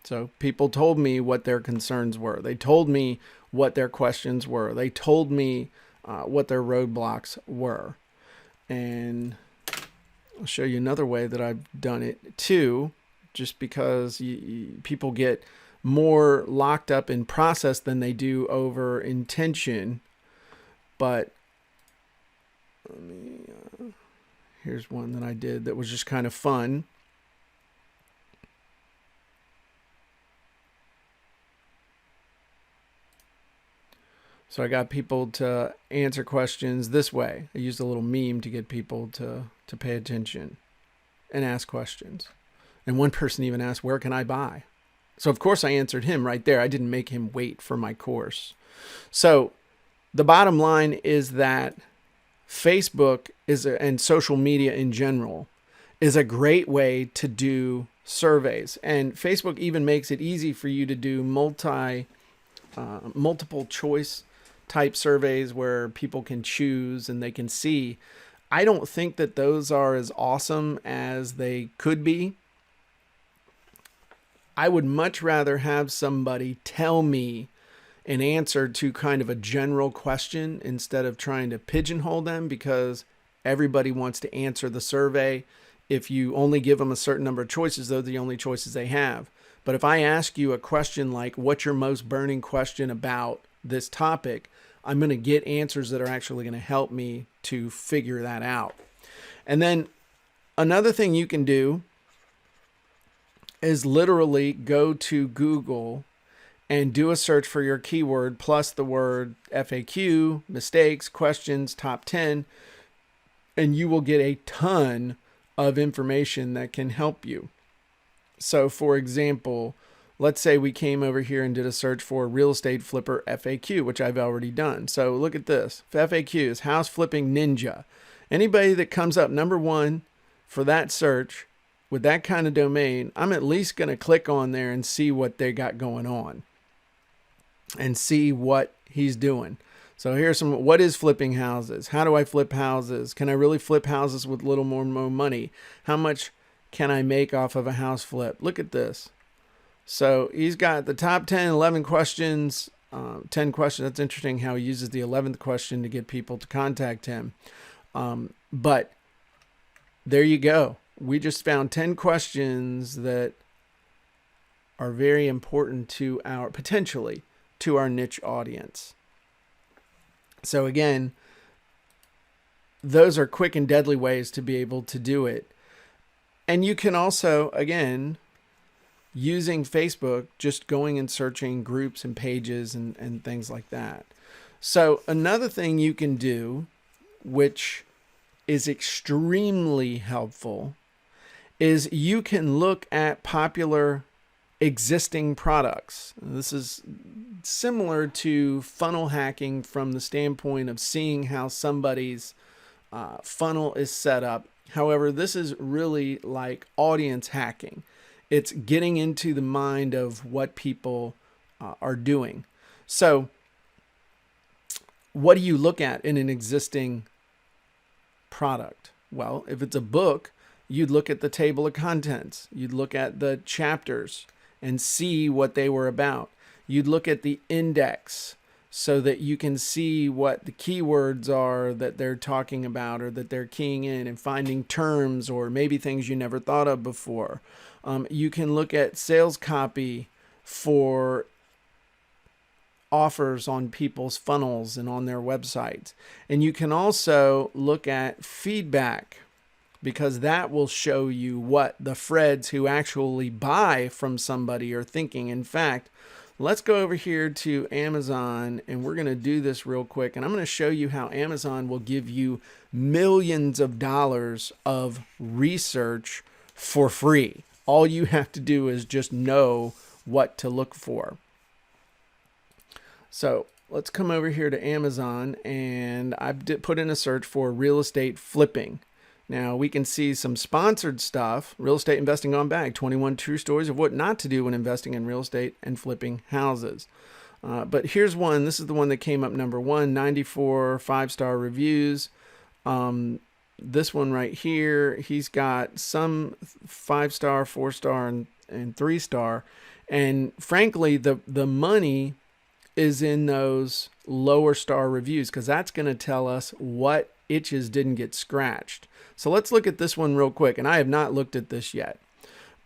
So people told me what their concerns were. They told me what their questions were. They told me what their roadblocks were. And I'll show you another way that I've done it too, just because people get more locked up in process than they do over intention. But let me, here's one that I did that was just kind of fun. So I got people to answer questions this way. I used a little meme to get people to pay attention and ask questions. And one person even asked, where can I buy? So of course I answered him right there. I didn't make him wait for my course. So the bottom line is that Facebook and social media in general is a great way to do surveys. And Facebook even makes it easy for you to do multiple choice type surveys where people can choose and they can see. I don't think that those are as awesome as they could be. I would much rather have somebody tell me an answer to kind of a general question instead of trying to pigeonhole them, because everybody wants to answer the survey. If you only give them a certain number of choices, those are the only choices they have. But if I ask you a question like, what's your most burning question about this topic, I'm going to get answers that are actually going to help me to figure that out. And then another thing you can do is literally go to Google and do a search for your keyword plus the word FAQ, mistakes, questions, top 10, and you will get a ton of information that can help you. So for example, let's say we came over here and did a search for real estate flipper FAQ, which I've already done. So look at this. FAQ is house flipping ninja. Anybody that comes up number one for that search with that kind of domain, I'm at least going to click on there and see what they got going on and see what he's doing. So here's some, what is flipping houses? How do I flip houses? Can I really flip houses with little more money? How much can I make off of a house flip? Look at this. So he's got the top 10, 11 questions, 10 questions. That's interesting how he uses the 11th question to get people to contact him. But there you go. We just found 10 questions that are very important to our, potentially, to our niche audience. So again, those are quick and deadly ways to be able to do it. And you can also, again, using Facebook, just going and searching groups and pages and things like that. So another thing you can do, which is extremely helpful, is you can look at popular existing products. This is similar to funnel hacking from the standpoint of seeing how somebody's funnel is set up. However, this is really like audience hacking. It's getting into the mind of what people are doing. So what do you look at in an existing product? Well, if it's a book, you'd look at the table of contents. You'd look at the chapters and see what they were about. You'd look at the index so that you can see what the keywords are that they're talking about or that they're keying in and finding terms or maybe things you never thought of before. You can look at sales copy for offers on people's funnels and on their websites. And you can also look at feedback, because that will show you what the Freds who actually buy from somebody are thinking. In fact, let's go over here to Amazon and we're going to do this real quick. And I'm going to show you how Amazon will give you millions of dollars of research for free. All you have to do is just know what to look for. So let's come over here to Amazon, and I've put in a search for real estate flipping. Now we can see some sponsored stuff. Real estate investing on bag, 21 true stories of what not to do when investing in real estate and flipping houses. But here's one. This is the one that came up number one, 94 5-star reviews. This one right here, he's got some 5-star, 4-star, and 3-star. And frankly, the money is in those lower star reviews, because that's going to tell us what itches didn't get scratched. So let's look at this one real quick. And I have not looked at this yet.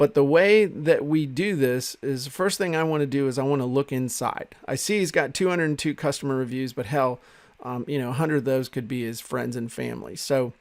But the way that we do this is, the first thing I want to do is I want to look inside. I see he's got 202 customer reviews, but hell, 100 of those could be his friends and family. So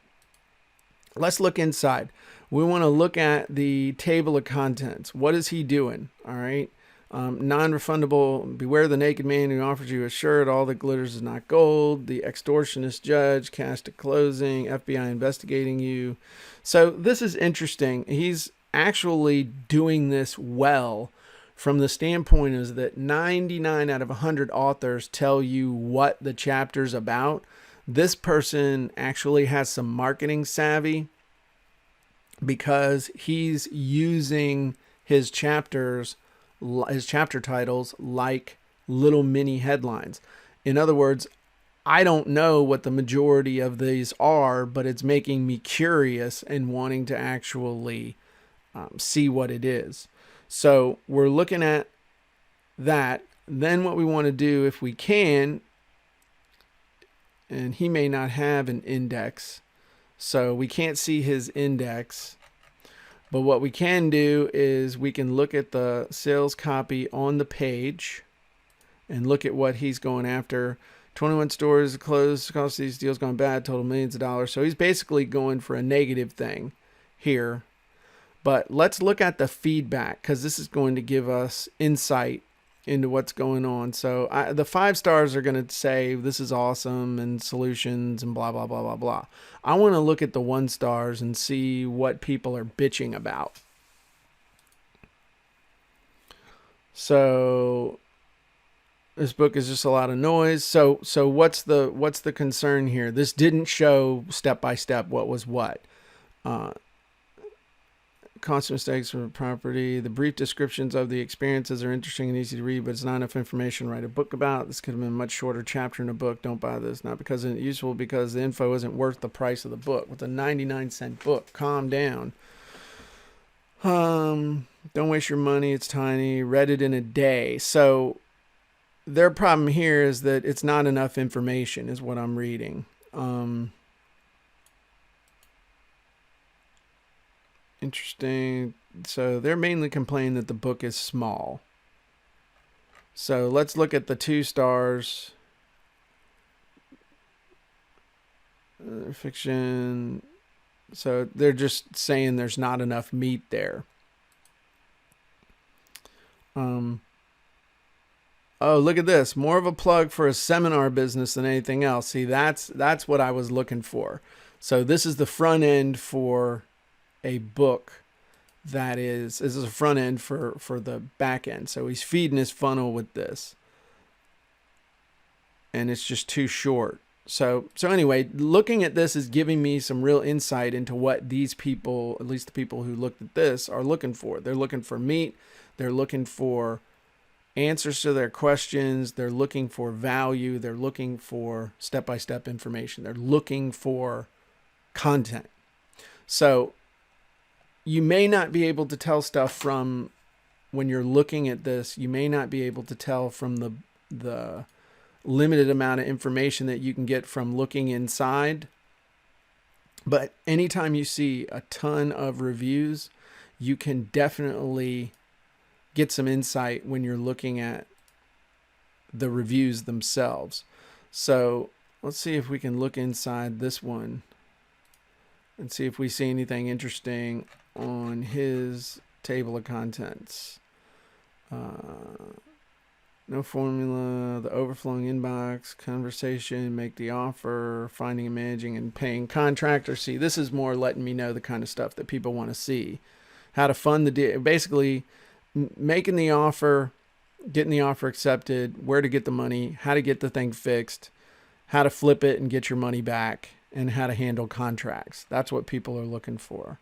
let's look inside. We want to look at the table of contents. What is he doing? All right. Non-refundable, beware the naked man who offers you a shirt, all that glitters is not gold, the extortionist judge, cash to closing, FBI investigating you. So this is interesting. He's actually doing this well from the standpoint is that 99 out of 100 authors tell you what the chapter's about. This person actually has some marketing savvy because he's using his chapter titles like little mini headlines. In other words, I don't know what the majority of these are, but it's making me curious and wanting to actually see what it is. So we're looking at that. Then what we want to do, if we can, and he may not have an index, so we can't see his index. But what we can do is we can look at the sales copy on the page and look at what he's going after. 21 stores closed, cost of these deals gone bad, total millions of dollars. So he's basically going for a negative thing here. But let's look at the feedback because this is going to give us insight into what's going on. So the 5 stars are going to say this is awesome and solutions and blah, blah, blah, blah, blah. I want to look at the 1 stars and see what people are bitching about. So this book is just a lot of noise. So what's the concern here? This didn't show step by step what was what. Constant mistakes from property. The brief descriptions of the experiences are interesting and easy to read, but it's not enough information to write a book about. This could have been a much shorter chapter in a book. Don't buy this. Not because it's useful, because the info isn't worth the price of the book. With a 99-cent book, calm down. Don't waste your money. It's tiny. Read it in a day. So their problem here is that it's not enough information, is what I'm reading. Interesting. So they're mainly complaining that the book is small. So let's look at the 2 stars. Fiction. So they're just saying there's not enough meat there. Oh, look at this. More of a plug for a seminar business than anything else. See, that's what I was looking for. So this is the front end for a book this is a front end for the back end. So he's feeding his funnel with this. And it's just too short. So anyway, looking at this is giving me some real insight into what these people, at least the people who looked at this, are looking for. They're looking for meat. They're looking for answers to their questions. They're looking for value. They're looking for step-by-step information. They're looking for content. So you may not be able to tell stuff from when you're looking at this. You may not be able to tell from the limited amount of information that you can get from looking inside. But anytime you see a ton of reviews, you can definitely get some insight when you're looking at the reviews themselves. So let's see if we can look inside this one and see if we see anything interesting on his table of contents. No formula, the overflowing inbox, conversation, make the offer, finding and managing and paying contractor. See, this is more letting me know the kind of stuff that people want to see. How to fund the deal, basically making the offer, getting the offer accepted, where to get the money, how to get the thing fixed, how to flip it and get your money back, and how to handle contracts. That's what people are looking for.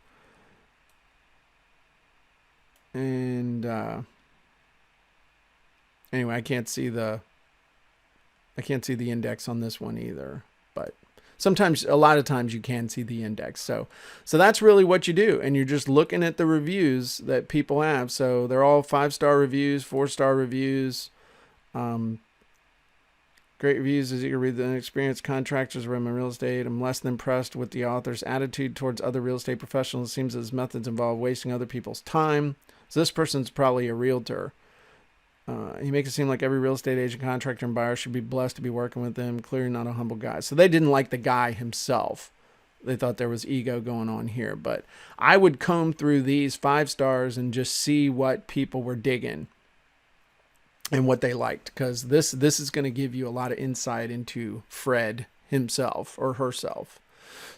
And anyway, I can't see the index on this one either, but a lot of times you can see the index. So that's really what you do. And you're just looking at the reviews that people have. So they're all 5-star reviews, 4-star reviews. Great reviews as eager to read the inexperienced contractors around my real estate. I'm less than impressed with the author's attitude towards other real estate professionals. It seems that his methods involve wasting other people's time. So this person's probably a realtor. He makes it seem like every real estate agent, contractor, and buyer should be blessed to be working with him. Clearly not a humble guy. So they didn't like the guy himself. They thought there was ego going on here. But I would comb through these 5 stars and just see what people were digging and what they liked. Because this is going to give you a lot of insight into Fred himself or herself.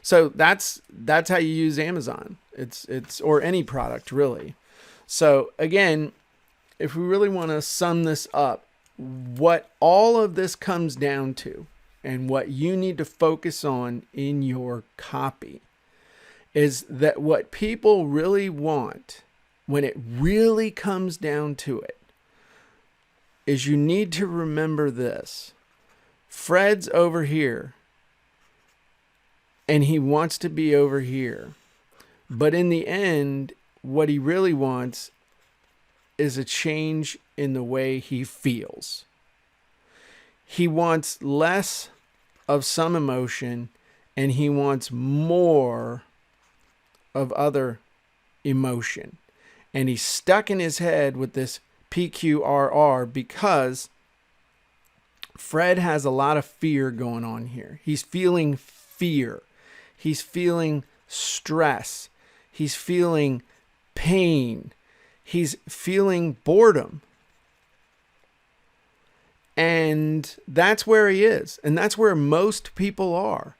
So that's how you use Amazon. It's or any product really. So again, if we really want to sum this up, what all of this comes down to and what you need to focus on in your copy is that what people really want, when it really comes down to it, is you need to remember this. Fred's over here and he wants to be over here. But in the end, what he really wants is a change in the way he feels. He wants less of some emotion and he wants more of other emotion. And he's stuck in his head with this PQRR because Fred has a lot of fear going on here. He's feeling fear. He's feeling stress. He's feeling pain. He's feeling boredom. And that's where he is. And that's where most people are.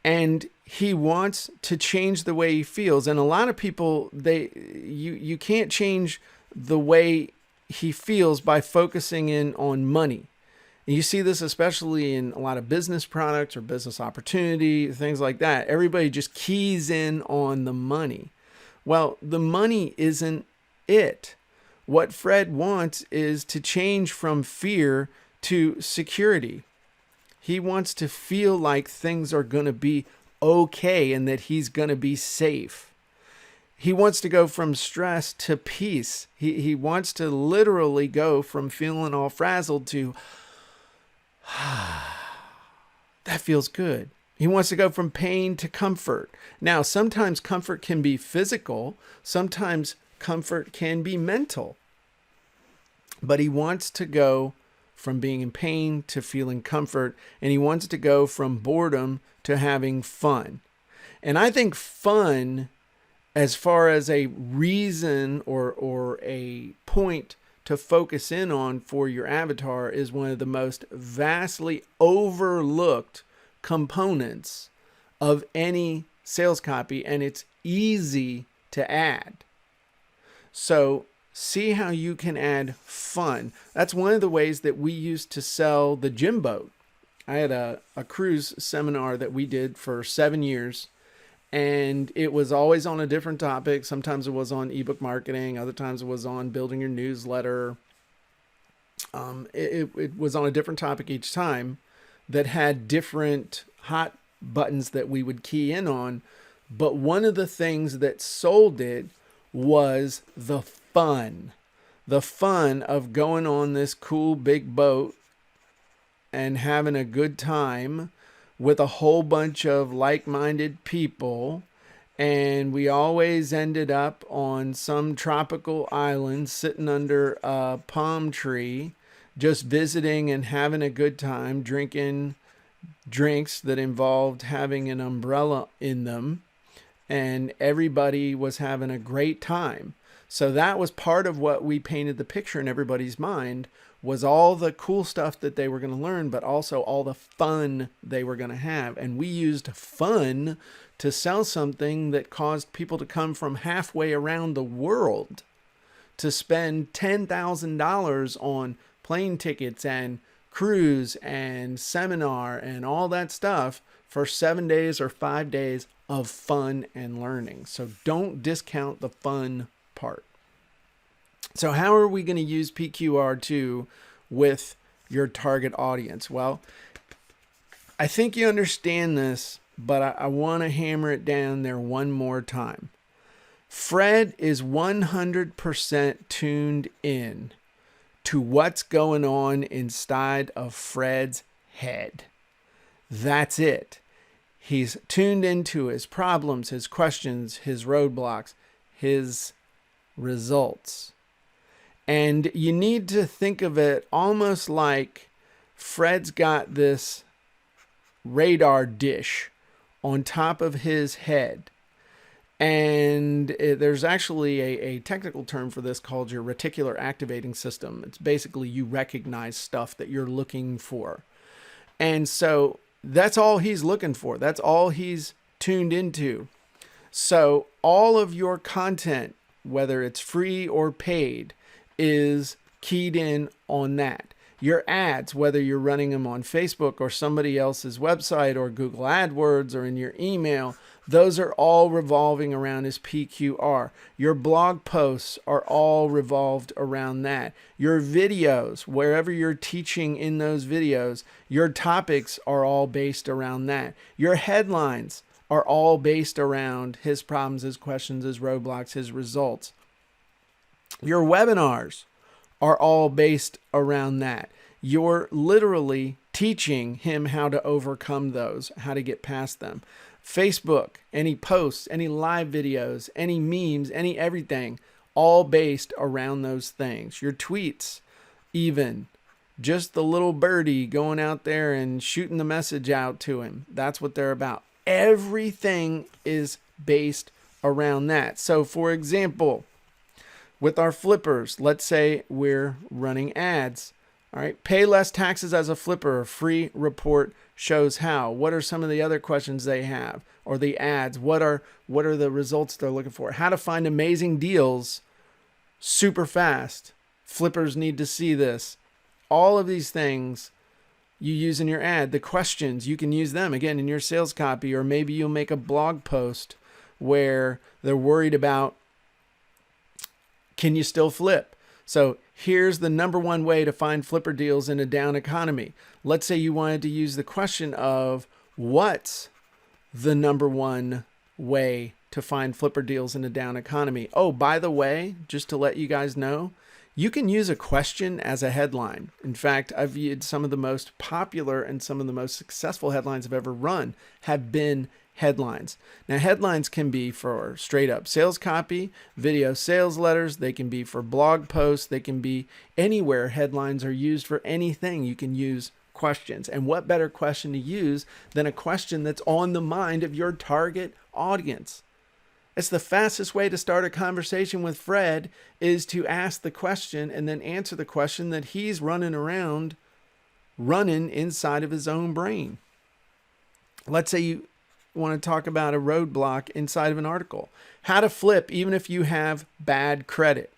And he wants to change the way he feels. And a lot of people, you can't change the way he feels by focusing in on money. And you see this especially in a lot of business products or business opportunity, things like that. Everybody just keys in on the money. Well, the money isn't it. What Fred wants is to change from fear to security. He wants to feel like things are going to be okay and that he's going to be safe. He wants to go from stress to peace. He wants to literally go from feeling all frazzled to, that feels good. He wants to go from pain to comfort. Now, sometimes comfort can be physical. Sometimes comfort can be mental. But he wants to go from being in pain to feeling comfort. And he wants to go from boredom to having fun. And I think fun, as far as a reason or a point to focus in on for your avatar, is one of the most vastly overlooked components of any sales copy. And it's easy to add. So see how you can add fun. That's one of the ways that we used to sell the gym boat. I had a cruise seminar that we did for 7 years, and it was always on a different topic. Sometimes it was on ebook marketing. Other times it was on building your newsletter. It was on a different topic each time that had different hot buttons that we would key in on. But one of the things that sold it was the fun of going on this cool big boat and having a good time with a whole bunch of like-minded people. And we always ended up on some tropical island sitting under a palm tree, just visiting and having a good time, drinking drinks that involved having an umbrella in them. And everybody was having a great time. So that was part of what we painted the picture in everybody's mind, was all the cool stuff that they were going to learn, but also all the fun they were going to have. And we used fun to sell something that caused people to come from halfway around the world to spend $10,000 on plane tickets and cruise and seminar and all that stuff for 7 days or 5 days of fun and learning. So don't discount the fun part. So how are we going to use PQR2 with your target audience? Well, I think you understand this, but I want to hammer it down there one more time. Fred is 100% tuned in to what's going on inside of Fred's head. That's it. He's tuned into his problems, his questions, his roadblocks, his results. And you need to think of it almost like Fred's got this radar dish on top of his head. And there's actually a technical term for this called your reticular activating system. It's basically you recognize stuff that you're looking for. And so that's all he's looking for. That's all he's tuned into. So all of your content, whether it's free or paid, is keyed in on that. Your ads, whether you're running them on Facebook or somebody else's website or Google AdWords or in your email, those are all revolving around his PQR. Your blog posts are all revolved around that. Your videos, wherever you're teaching in those videos, your topics are all based around that. Your headlines are all based around his problems, his questions, his roadblocks, his results. Your webinars are all based around that. You're literally teaching him how to overcome those, how to get past them. Facebook, any posts, any live videos, any memes, any everything, all based around those things. Your tweets, even just the little birdie going out there and shooting the message out to him. That's what they're about. Everything is based around that. So for example, with our flippers, let's say we're running ads. All right, pay less taxes as a flipper. A free report shows how. What are some of the other questions they have, or the ads? What are the results they're looking for? How to find amazing deals super fast. Flippers need to see this. All of these things you use in your ad. The questions, you can use them again in your sales copy, or maybe you'll make a blog post where they're worried about, can you still flip? So here's the number one way to find flipper deals in a down economy. Let's say you wanted to use the question of what's the number one way to find flipper deals in a down economy. Oh, by the way, just to let you guys know, you can use a question as a headline. In fact, I've viewed some of the most popular and some of the most successful headlines I've ever run have been headlines. Now, headlines can be for straight up sales copy, video sales letters. They can be for blog posts. They can be anywhere. Headlines are used for anything. You can use questions. And what better question to use than a question that's on the mind of your target audience? It's the fastest way to start a conversation with Fred is to ask the question and then answer the question that he's running inside of his own brain. Let's say you want to talk about a roadblock inside of an article. How to flip even if you have bad credit.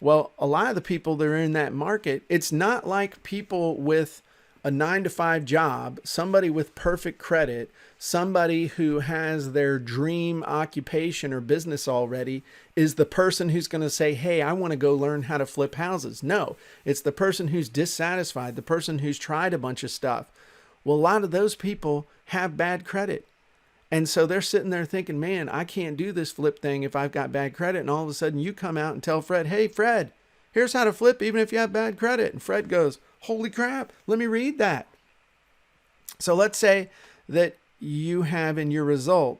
Well, a lot of the people that are in that market, it's not like people with a 9-to-5 job, somebody with perfect credit, somebody who has their dream occupation or business already is the person who's going to say, hey, I want to go learn how to flip houses. No, it's the person who's dissatisfied, the person who's tried a bunch of stuff. Well, a lot of those people have bad credit. And so they're sitting there thinking, man, I can't do this flip thing if I've got bad credit. And all of a sudden you come out and tell Fred, hey, Fred, here's how to flip even if you have bad credit. And Fred goes, holy crap, let me read that. So let's say that you have in your result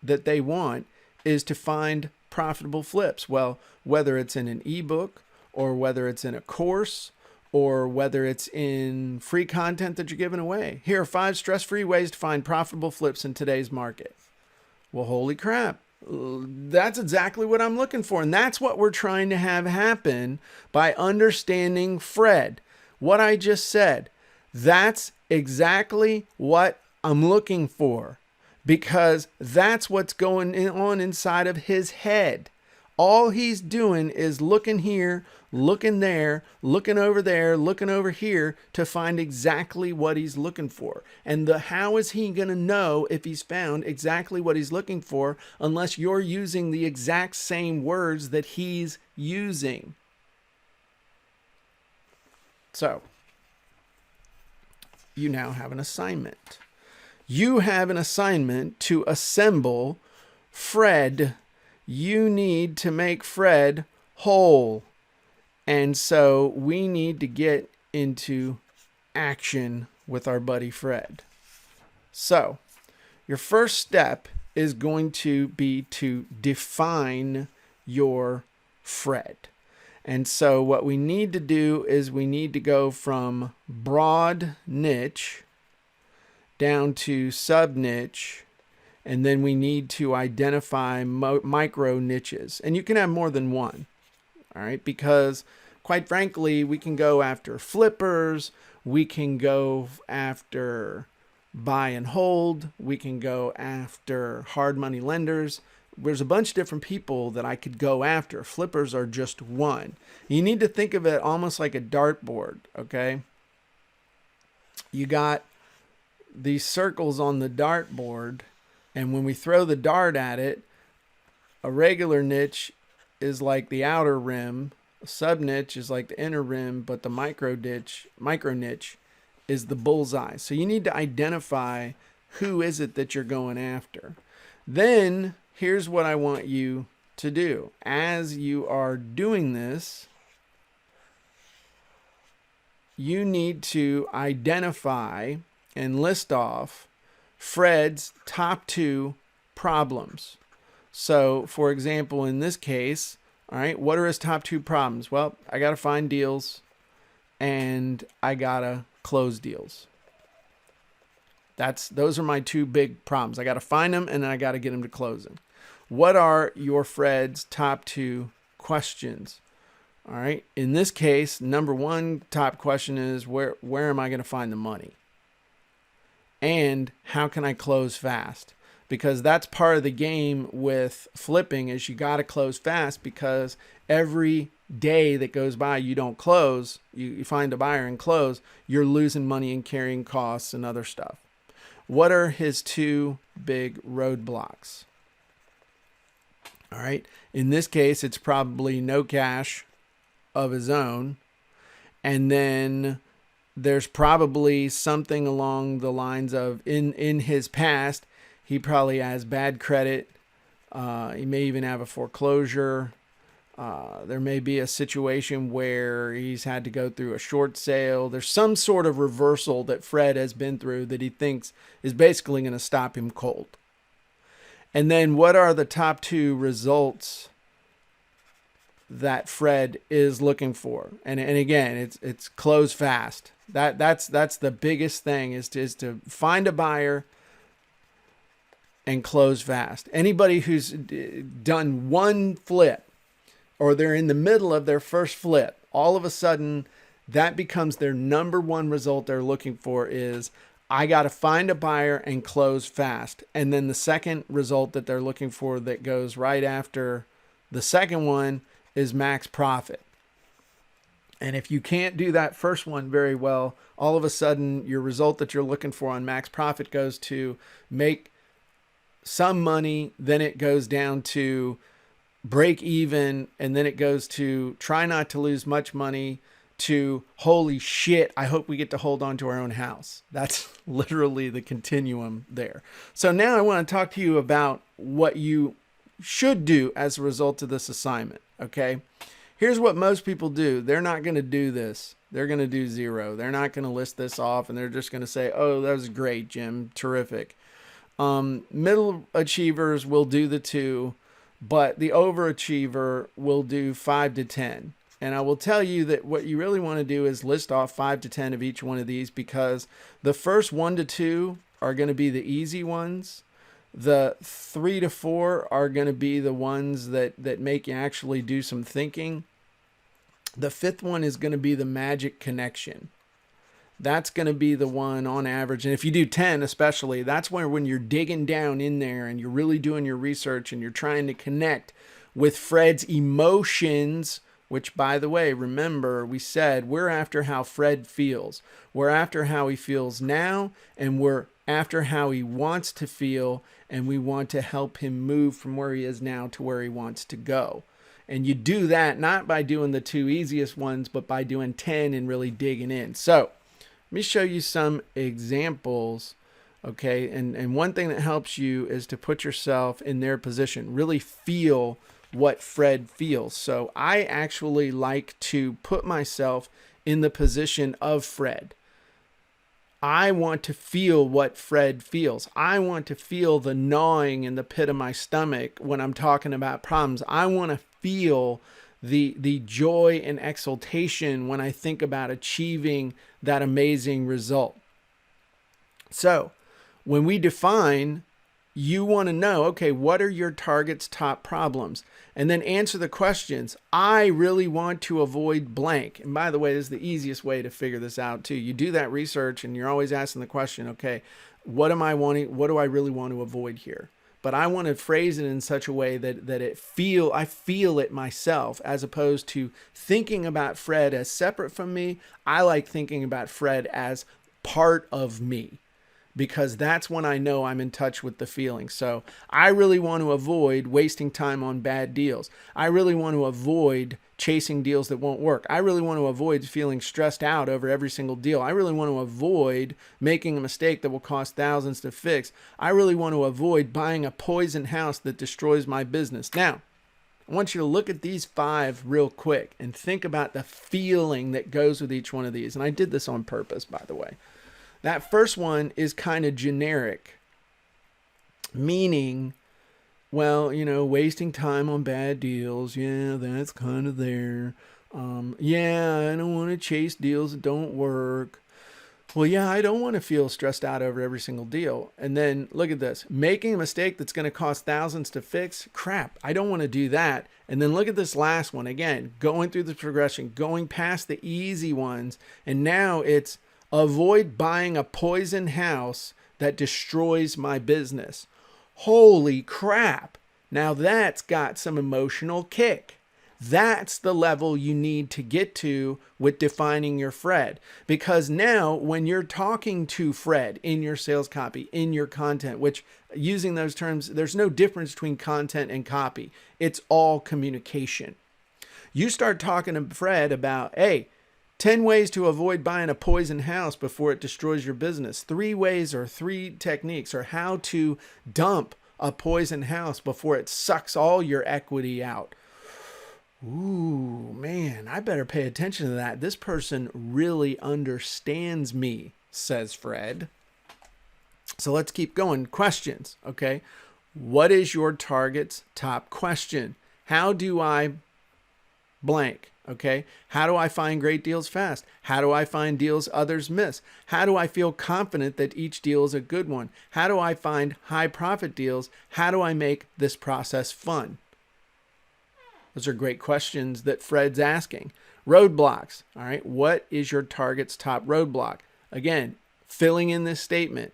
that they want is to find profitable flips. Well, whether it's in an ebook or whether it's in a course or whether it's in free content that you're giving away. Here are 5 stress-free ways to find profitable flips in today's market. Well, holy crap. That's exactly what I'm looking for. And that's what we're trying to have happen by understanding Fred. What I just said, that's exactly what I'm looking for, because that's what's going on inside of his head. All he's doing is looking here, looking there, looking over here to find exactly what he's looking for. And how is he going to know if he's found exactly what he's looking for unless you're using the exact same words that he's using? So, you now have an assignment. You have an assignment to assemble Fred. You need to make Fred whole. And so we need to get into action with our buddy Fred. So your first step is going to be to define your Fred. And so what we need to do is we need to go from broad niche down to sub niche, and then we need to identify micro niches. And you can have more than one, all right? Because quite frankly, we can go after flippers, we can go after buy and hold, we can go after hard money lenders. There's a bunch of different people that I could go after. Flippers are just one. You need to think of it almost like a dartboard, okay? You got these circles on the dartboard, and when we throw the dart at it, a regular niche is like the outer rim, a sub niche is like the inner rim, but the micro niche is the bullseye. So you need to identify who is it that you're going after. Then here's what I want you to do. As you are doing this, you need to identify and list off Fred's top 2 problems. So, for example, in this case, all right, what are his top 2 problems? Well, I got to find deals and I got to close deals. Those are my 2 big problems. I got to find them and then I got to get them to closing. What are your Fred's top 2 questions? All right. In this case, number 1 top question is where am I going to find the money? And how can I close fast? Because that's part of the game with flipping is you got to close fast, because every day that goes by you don't close, you find a buyer and close, you're losing money and carrying costs and other stuff. What are his 2 big roadblocks? All right. In this case, it's probably no cash of his own. And then there's probably something along the lines of in his past, he probably has bad credit. He may even have a foreclosure. There may be a situation where he's had to go through a short sale. There's some sort of reversal that Fred has been through that he thinks is basically going to stop him cold. And then what are the top 2 results that Fred is looking for? And again, it's close fast. That's the biggest thing is to find a buyer and close fast. Anybody who's done one flip, or they're in the middle of their first flip, all of a sudden that becomes their number 1 result they're looking for is, I got to find a buyer and close fast. And then the second result that they're looking for that goes right after the second one is max profit. And if you can't do that first one very well, all of a sudden your result that you're looking for on max profit goes to make some money, then it goes down to break even, and then it goes to try not to lose much money, to holy shit, I hope we get to hold on to our own house. That's literally the continuum there. So now I want to talk to you about what you should do as a result of this assignment. Okay. Here's what most people do. They're not going to do this. They're going to do 0. They're not going to list this off, and they're just going to say, oh, that was great, Jim. Terrific. Middle achievers will do the 2, but the overachiever will do 5 to 10. And I will tell you that what you really want to do is list off 5 to 10 of each one of these, because the first 1 to 2 are going to be the easy ones. The 3 to 4 are going to be the ones that make you actually do some thinking. The 5th one is going to be the magic connection. That's going to be the one on average. And if you do 10 especially, that's when you're digging down in there and you're really doing your research and you're trying to connect with Fred's emotions, which, by the way, remember we said we're after how Fred feels. We're after how he feels now, and we're after how he wants to feel, and we want to help him move from where he is now to where he wants to go. And you do that not by doing the 2 easiest ones, but by doing 10 and really digging in. So let me show you some examples, okay? And one thing that helps you is to put yourself in their position, really feel what Fred feels. So I actually like to put myself in the position of Fred. I want to feel what Fred feels. I want to feel the gnawing in the pit of my stomach when I'm talking about problems. I want to feel the joy and exultation when I think about achieving that amazing result. So when we define, you want to know, okay, what are your target's top problems? And then answer the questions. I really want to avoid blank. And by the way, this is the easiest way to figure this out too. You do that research and you're always asking the question, okay, what am I wanting? What do I really want to avoid here? But I want to phrase it in such a way that I feel it myself, as opposed to thinking about Fred as separate from me. I like thinking about Fred as part of me, because that's when I know I'm in touch with the feeling. So I really want to avoid wasting time on bad deals. I really want to avoid chasing deals that won't work. I really want to avoid feeling stressed out over every single deal. I really want to avoid making a mistake that will cost thousands to fix. I really want to avoid buying a poison house that destroys my business. Now, I want you to look at these 5 real quick and think about the feeling that goes with each one of these. And I did this on purpose, by the way. That first one is kind of generic, meaning, well, wasting time on bad deals. Yeah, that's kind of there. Yeah, I don't want to chase deals that don't work. Well, yeah, I don't want to feel stressed out over every single deal. And then look at this, making a mistake that's going to cost thousands to fix. Crap, I don't want to do that. And then look at this last one again, going through the progression, going past the easy ones. And now it's avoid buying a poison house that destroys my business. Holy crap. Now that's got some emotional kick. That's the level you need to get to with defining your Fred. Because now when you're talking to Fred in your sales copy, in your content, which using those terms, there's no difference between content and copy. It's all communication. You start talking to Fred about, hey, 10 ways to avoid buying a poison house before it destroys your business. 3 ways or 3 techniques, or how to dump a poison house before it sucks all your equity out. Ooh, man, I better pay attention to that. This person really understands me, says Fred. So let's keep going. Questions, okay? What is your target's top question? How do I blank? Okay. How do I find great deals fast? How do I find deals others miss? How do I feel confident that each deal is a good one? How do I find high profit deals? How do I make this process fun? Those are great questions that Fred's asking. Roadblocks. All right. What is your target's top roadblock? Again, filling in this statement.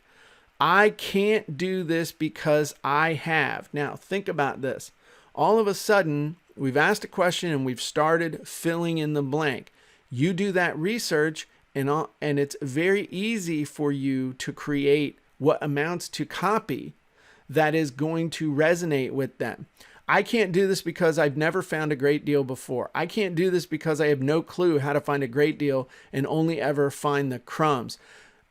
I can't do this because I have. Now think about this. All of a sudden, we've asked a question and we've started filling in the blank. You do that research and it's very easy for you to create what amounts to copy that is going to resonate with them. I can't do this because I've never found a great deal before. I can't do this because I have no clue how to find a great deal and only ever find the crumbs.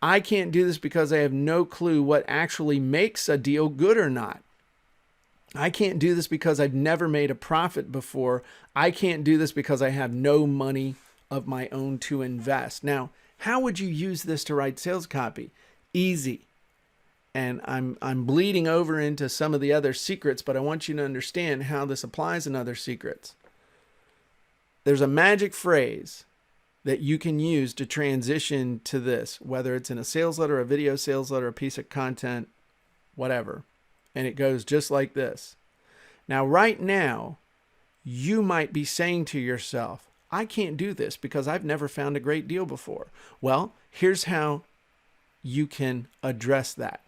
I can't do this because I have no clue what actually makes a deal good or not. I can't do this because I've never made a profit before. I can't do this because I have no money of my own to invest. Now, how would you use this to write sales copy? Easy. And I'm bleeding over into some of the other secrets, but I want you to understand how this applies in other secrets. There's a magic phrase that you can use to transition to this, whether it's in a sales letter, a video sales letter, a piece of content, whatever. And it goes just like this. Now, right now, you might be saying to yourself, I can't do this because I've never found a great deal before. Well, here's how you can address that.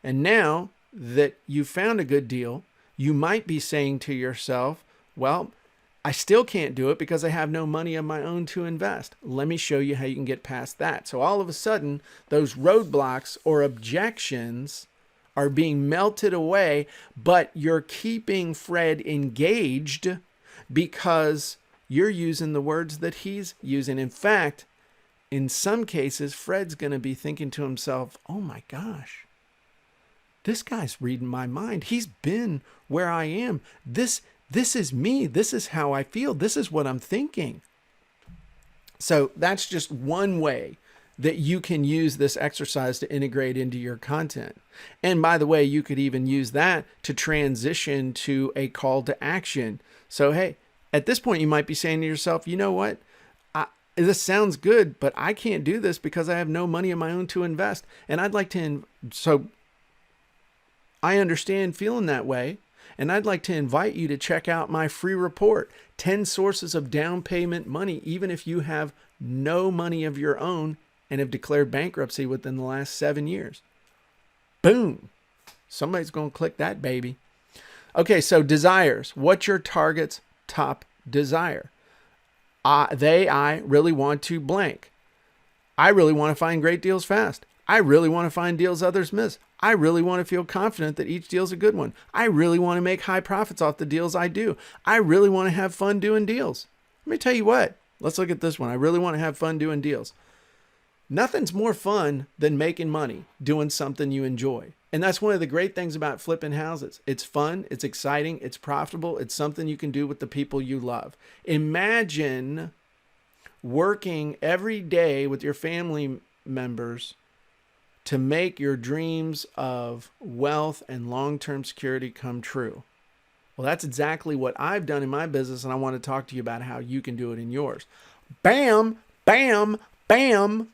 And now that you've found a good deal, you might be saying to yourself, well, I still can't do it because I have no money of my own to invest. Let me show you how you can get past that. So all of a sudden, those roadblocks or objections are being melted away, but you're keeping Fred engaged because you're using the words that he's using. In fact, in some cases, Fred's going to be thinking to himself, oh my gosh, this guy's reading my mind. He's been where I am. This is me. This is how I feel. This is what I'm thinking. So that's just one way that you can use this exercise to integrate into your content. And by the way, you could even use that to transition to a call to action. So, hey, at this point, you might be saying to yourself, you know what? This sounds good, but I can't do this because I have no money of my own to invest. And I'd like to, so I understand feeling that way. And I'd like to invite you to check out my free report, 10 sources of down payment money, even if you have no money of your own and have declared bankruptcy within the last 7 years. Boom. Somebody's going to click that baby. Okay, so desires. What's your target's top desire? I really want to blank. I really want to find great deals fast. I really want to find deals others miss. I really want to feel confident that each deal's a good one. I really want to make high profits off the deals I do. I really want to have fun doing deals. Let me tell you what. Let's look at this one. I really want to have fun doing deals. Nothing's more fun than making money doing something you enjoy. And that's one of the great things about flipping houses. It's fun, it's exciting, it's profitable, it's something you can do with the people you love. Imagine working every day with your family members to make your dreams of wealth and long-term security come true. Well, that's exactly what I've done in my business, and I want to talk to you about how you can do it in yours. Bam, bam, bam.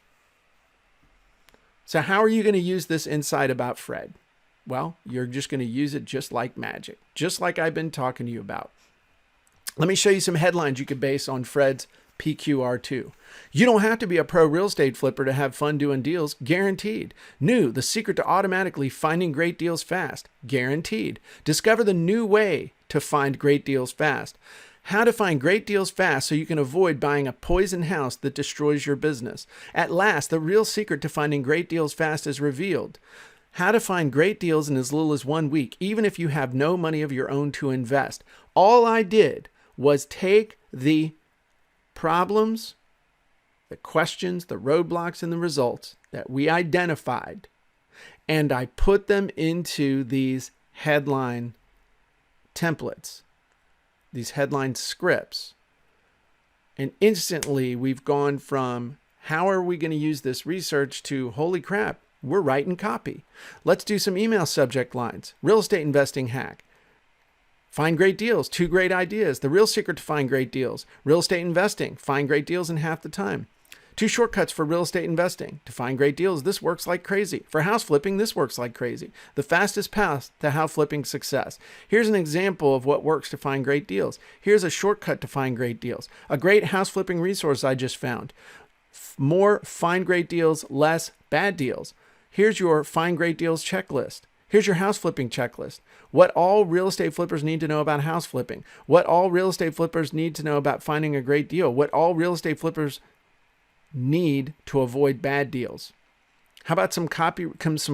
So how are you going to use this insight about Fred? Well, you're just going to use it just like magic, just like I've been talking to you about. Let me show you some headlines you could base on Fred's PQR2. You don't have to be a pro real estate flipper to have fun doing deals, guaranteed. New, the secret to automatically finding great deals fast, guaranteed. Discover the new way to find great deals fast. How to find great deals fast so you can avoid buying a poison house that destroys your business. At last, the real secret to finding great deals fast is revealed. How to find great deals in as little as 1 week, even if you have no money of your own to invest. All I did was take the problems, the questions, the roadblocks, and the results that we identified, and I put them into these headline templates, these headline scripts. And instantly we've gone from how are we going to use this research to holy crap, we're writing copy. Let's do some email subject lines. Real estate investing hack. Find great deals, 2 great ideas. The real secret to find great deals. Real estate investing, find great deals in half the time. 2 shortcuts for real estate investing. To find great deals, this works like crazy. For house flipping, this works like crazy. The fastest path to house flipping success. Here's an example of what works to find great deals. Here's a shortcut to find great deals. A great house flipping resource I just found. More find great deals, less bad deals. Here's your find great deals checklist. Here's your house flipping checklist. What all real estate flippers need to know about house flipping. What all real estate flippers need to know about finding a great deal. What all real estate flippers need to avoid bad deals. How about some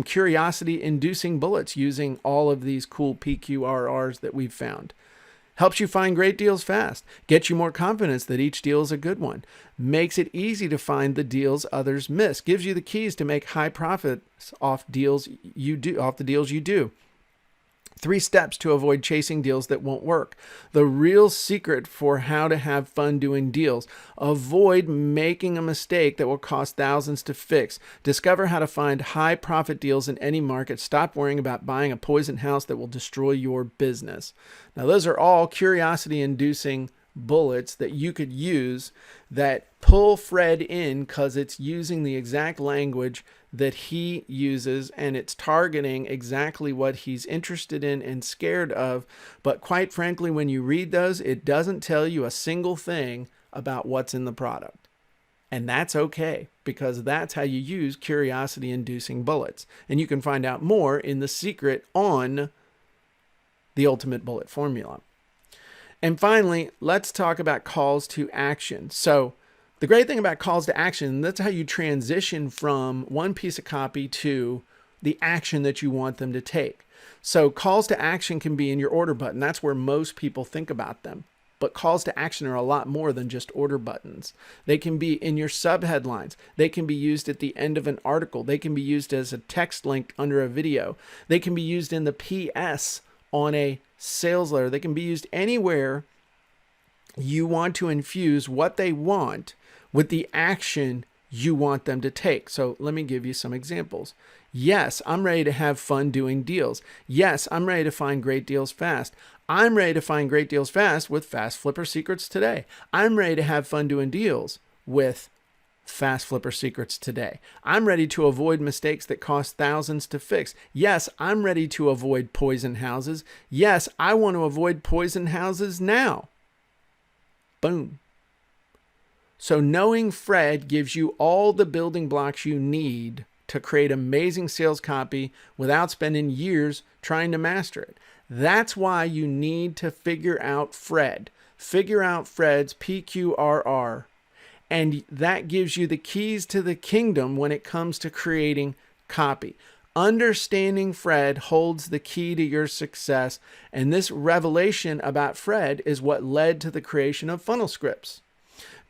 curiosity-inducing bullets using all of these cool PQRRs that we've found? Helps you find great deals fast. Gets you more confidence that each deal is a good one. Makes it easy to find the deals others miss. Gives you the keys to make high profits off the deals you do. 3 steps to avoid chasing deals that won't work. The real secret for how to have fun doing deals. Avoid making a mistake that will cost thousands to fix. Discover how to find high profit deals in any market. Stop worrying about buying a poison house that will destroy your business. Now, those are all curiosity-inducing bullets that you could use that pull Fred in because it's using the exact language that he uses and it's targeting exactly what he's interested in and scared of. But quite frankly, when you read those, it doesn't tell you a single thing about what's in the product. And that's okay, because that's how you use curiosity-inducing bullets. And you can find out more in the secret on the Ultimate Bullet Formula. And finally, let's talk about calls to action. So the great thing about calls to action, that's how you transition from one piece of copy to the action that you want them to take. So calls to action can be in your order button. That's where most people think about them. But calls to action are a lot more than just order buttons. They can be in your subheadlines. They can be used at the end of an article. They can be used as a text link under a video. They can be used in the PS on a sales letter. They can be used anywhere you want to infuse what they want with the action you want them to take. So let me give you some examples. Yes, I'm ready to have fun doing deals. Yes, I'm ready to find great deals fast. I'm ready to find great deals fast with Fast Flipper Secrets today. I'm ready to have fun doing deals with Fast Flipper Secrets today. I'm ready to avoid mistakes that cost thousands to fix. Yes, I'm ready to avoid poison houses. Yes, I want to avoid poison houses now. Boom. So knowing Fred gives you all the building blocks you need to create amazing sales copy without spending years trying to master it. That's why you need to figure out Fred. Figure out Fred's PQRR. And that gives you the keys to the kingdom when it comes to creating copy. Understanding Fred holds the key to your success. And this revelation about Fred is what led to the creation of funnel scripts.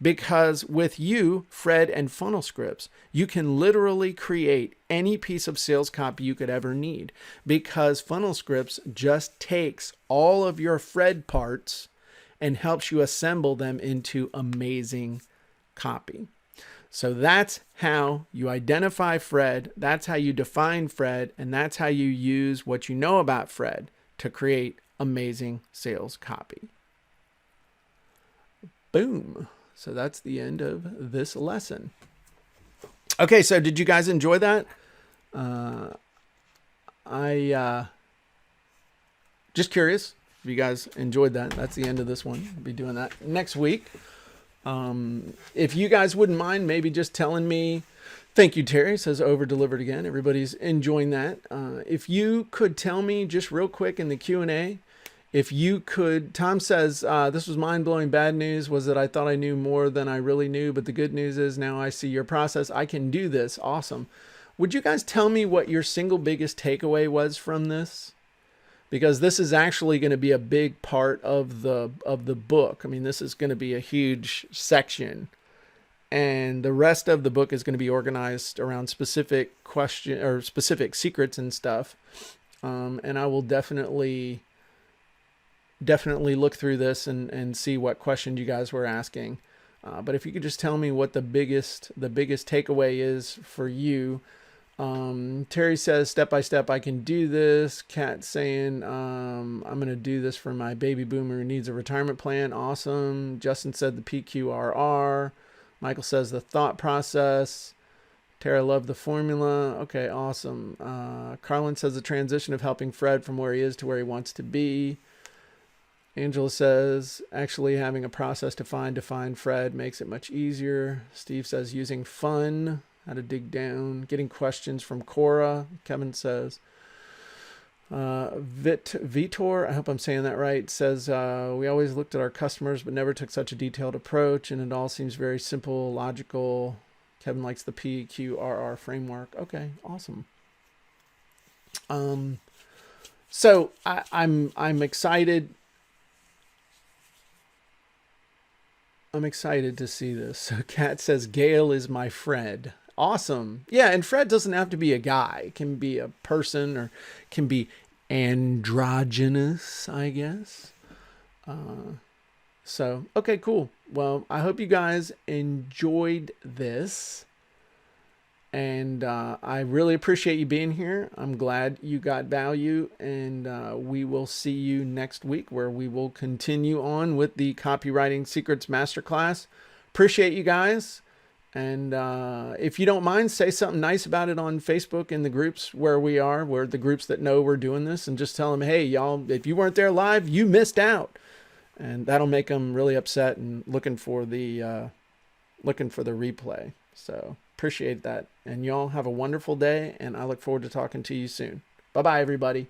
Because with you, Fred, and funnel scripts, you can literally create any piece of sales copy you could ever need. Because funnel scripts just takes all of your Fred parts and helps you assemble them into amazing copy. So that's how you identify Fred, that's how you define Fred, and that's how you use what you know about Fred to create amazing sales copy. Boom. So that's the end of this lesson. Okay, so did you guys enjoy that? I just curious if you guys enjoyed that. That's the end of this one. I'll be doing that next week. If you guys wouldn't mind maybe just telling me, thank you, Terry, says over delivered again. Everybody's enjoying that. If you could tell me just real quick in the Q&A, if you could, Tom says, this was mind-blowing. Bad news was that I thought I knew more than I really knew, but the good news is now I see your process. I can do this. Awesome. Would you guys tell me what your single biggest takeaway was from this? Because this is actually going to be a big part of the book. I mean, this is going to be a huge section. And the rest of the book is going to be organized around specific question or specific secrets and stuff. And I will definitely look through this and see what questions you guys were asking. But if you could just tell me what the biggest takeaway is for you. Terry says, step by step, I can do this. Kat saying, I'm going to do this for my baby boomer who needs a retirement plan. Awesome. Justin said the PQRR. Michael says the thought process. Tara loved the formula. Okay, awesome. Carlin says the transition of helping Fred from where he is to where he wants to be. Angela says, actually having a process to define Fred makes it much easier. Steve says, using fun, how to dig down, getting questions from Cora. Kevin says, Vitor, I hope I'm saying that right, says, we always looked at our customers, but never took such a detailed approach, and it all seems very simple, logical. Kevin likes the PQRR framework. Okay, awesome. So I'm excited. I'm excited to see this. So Kat says, Gail is my Fred. Awesome. Yeah, and Fred doesn't have to be a guy. It can be a person or can be androgynous, I guess. So, okay, cool. Well, I hope you guys enjoyed this. And I really appreciate you being here. I'm glad you got value. And we will see you next week where we will continue on with the Copywriting Secrets Masterclass. Appreciate you guys. And if you don't mind, say something nice about it on Facebook in the groups where we are, where the groups that know we're doing this, and just tell them, hey, y'all, if you weren't there live, you missed out. And that'll make them really upset and looking for the replay. So appreciate that. And y'all have a wonderful day, and I look forward to talking to you soon. Bye-bye, everybody.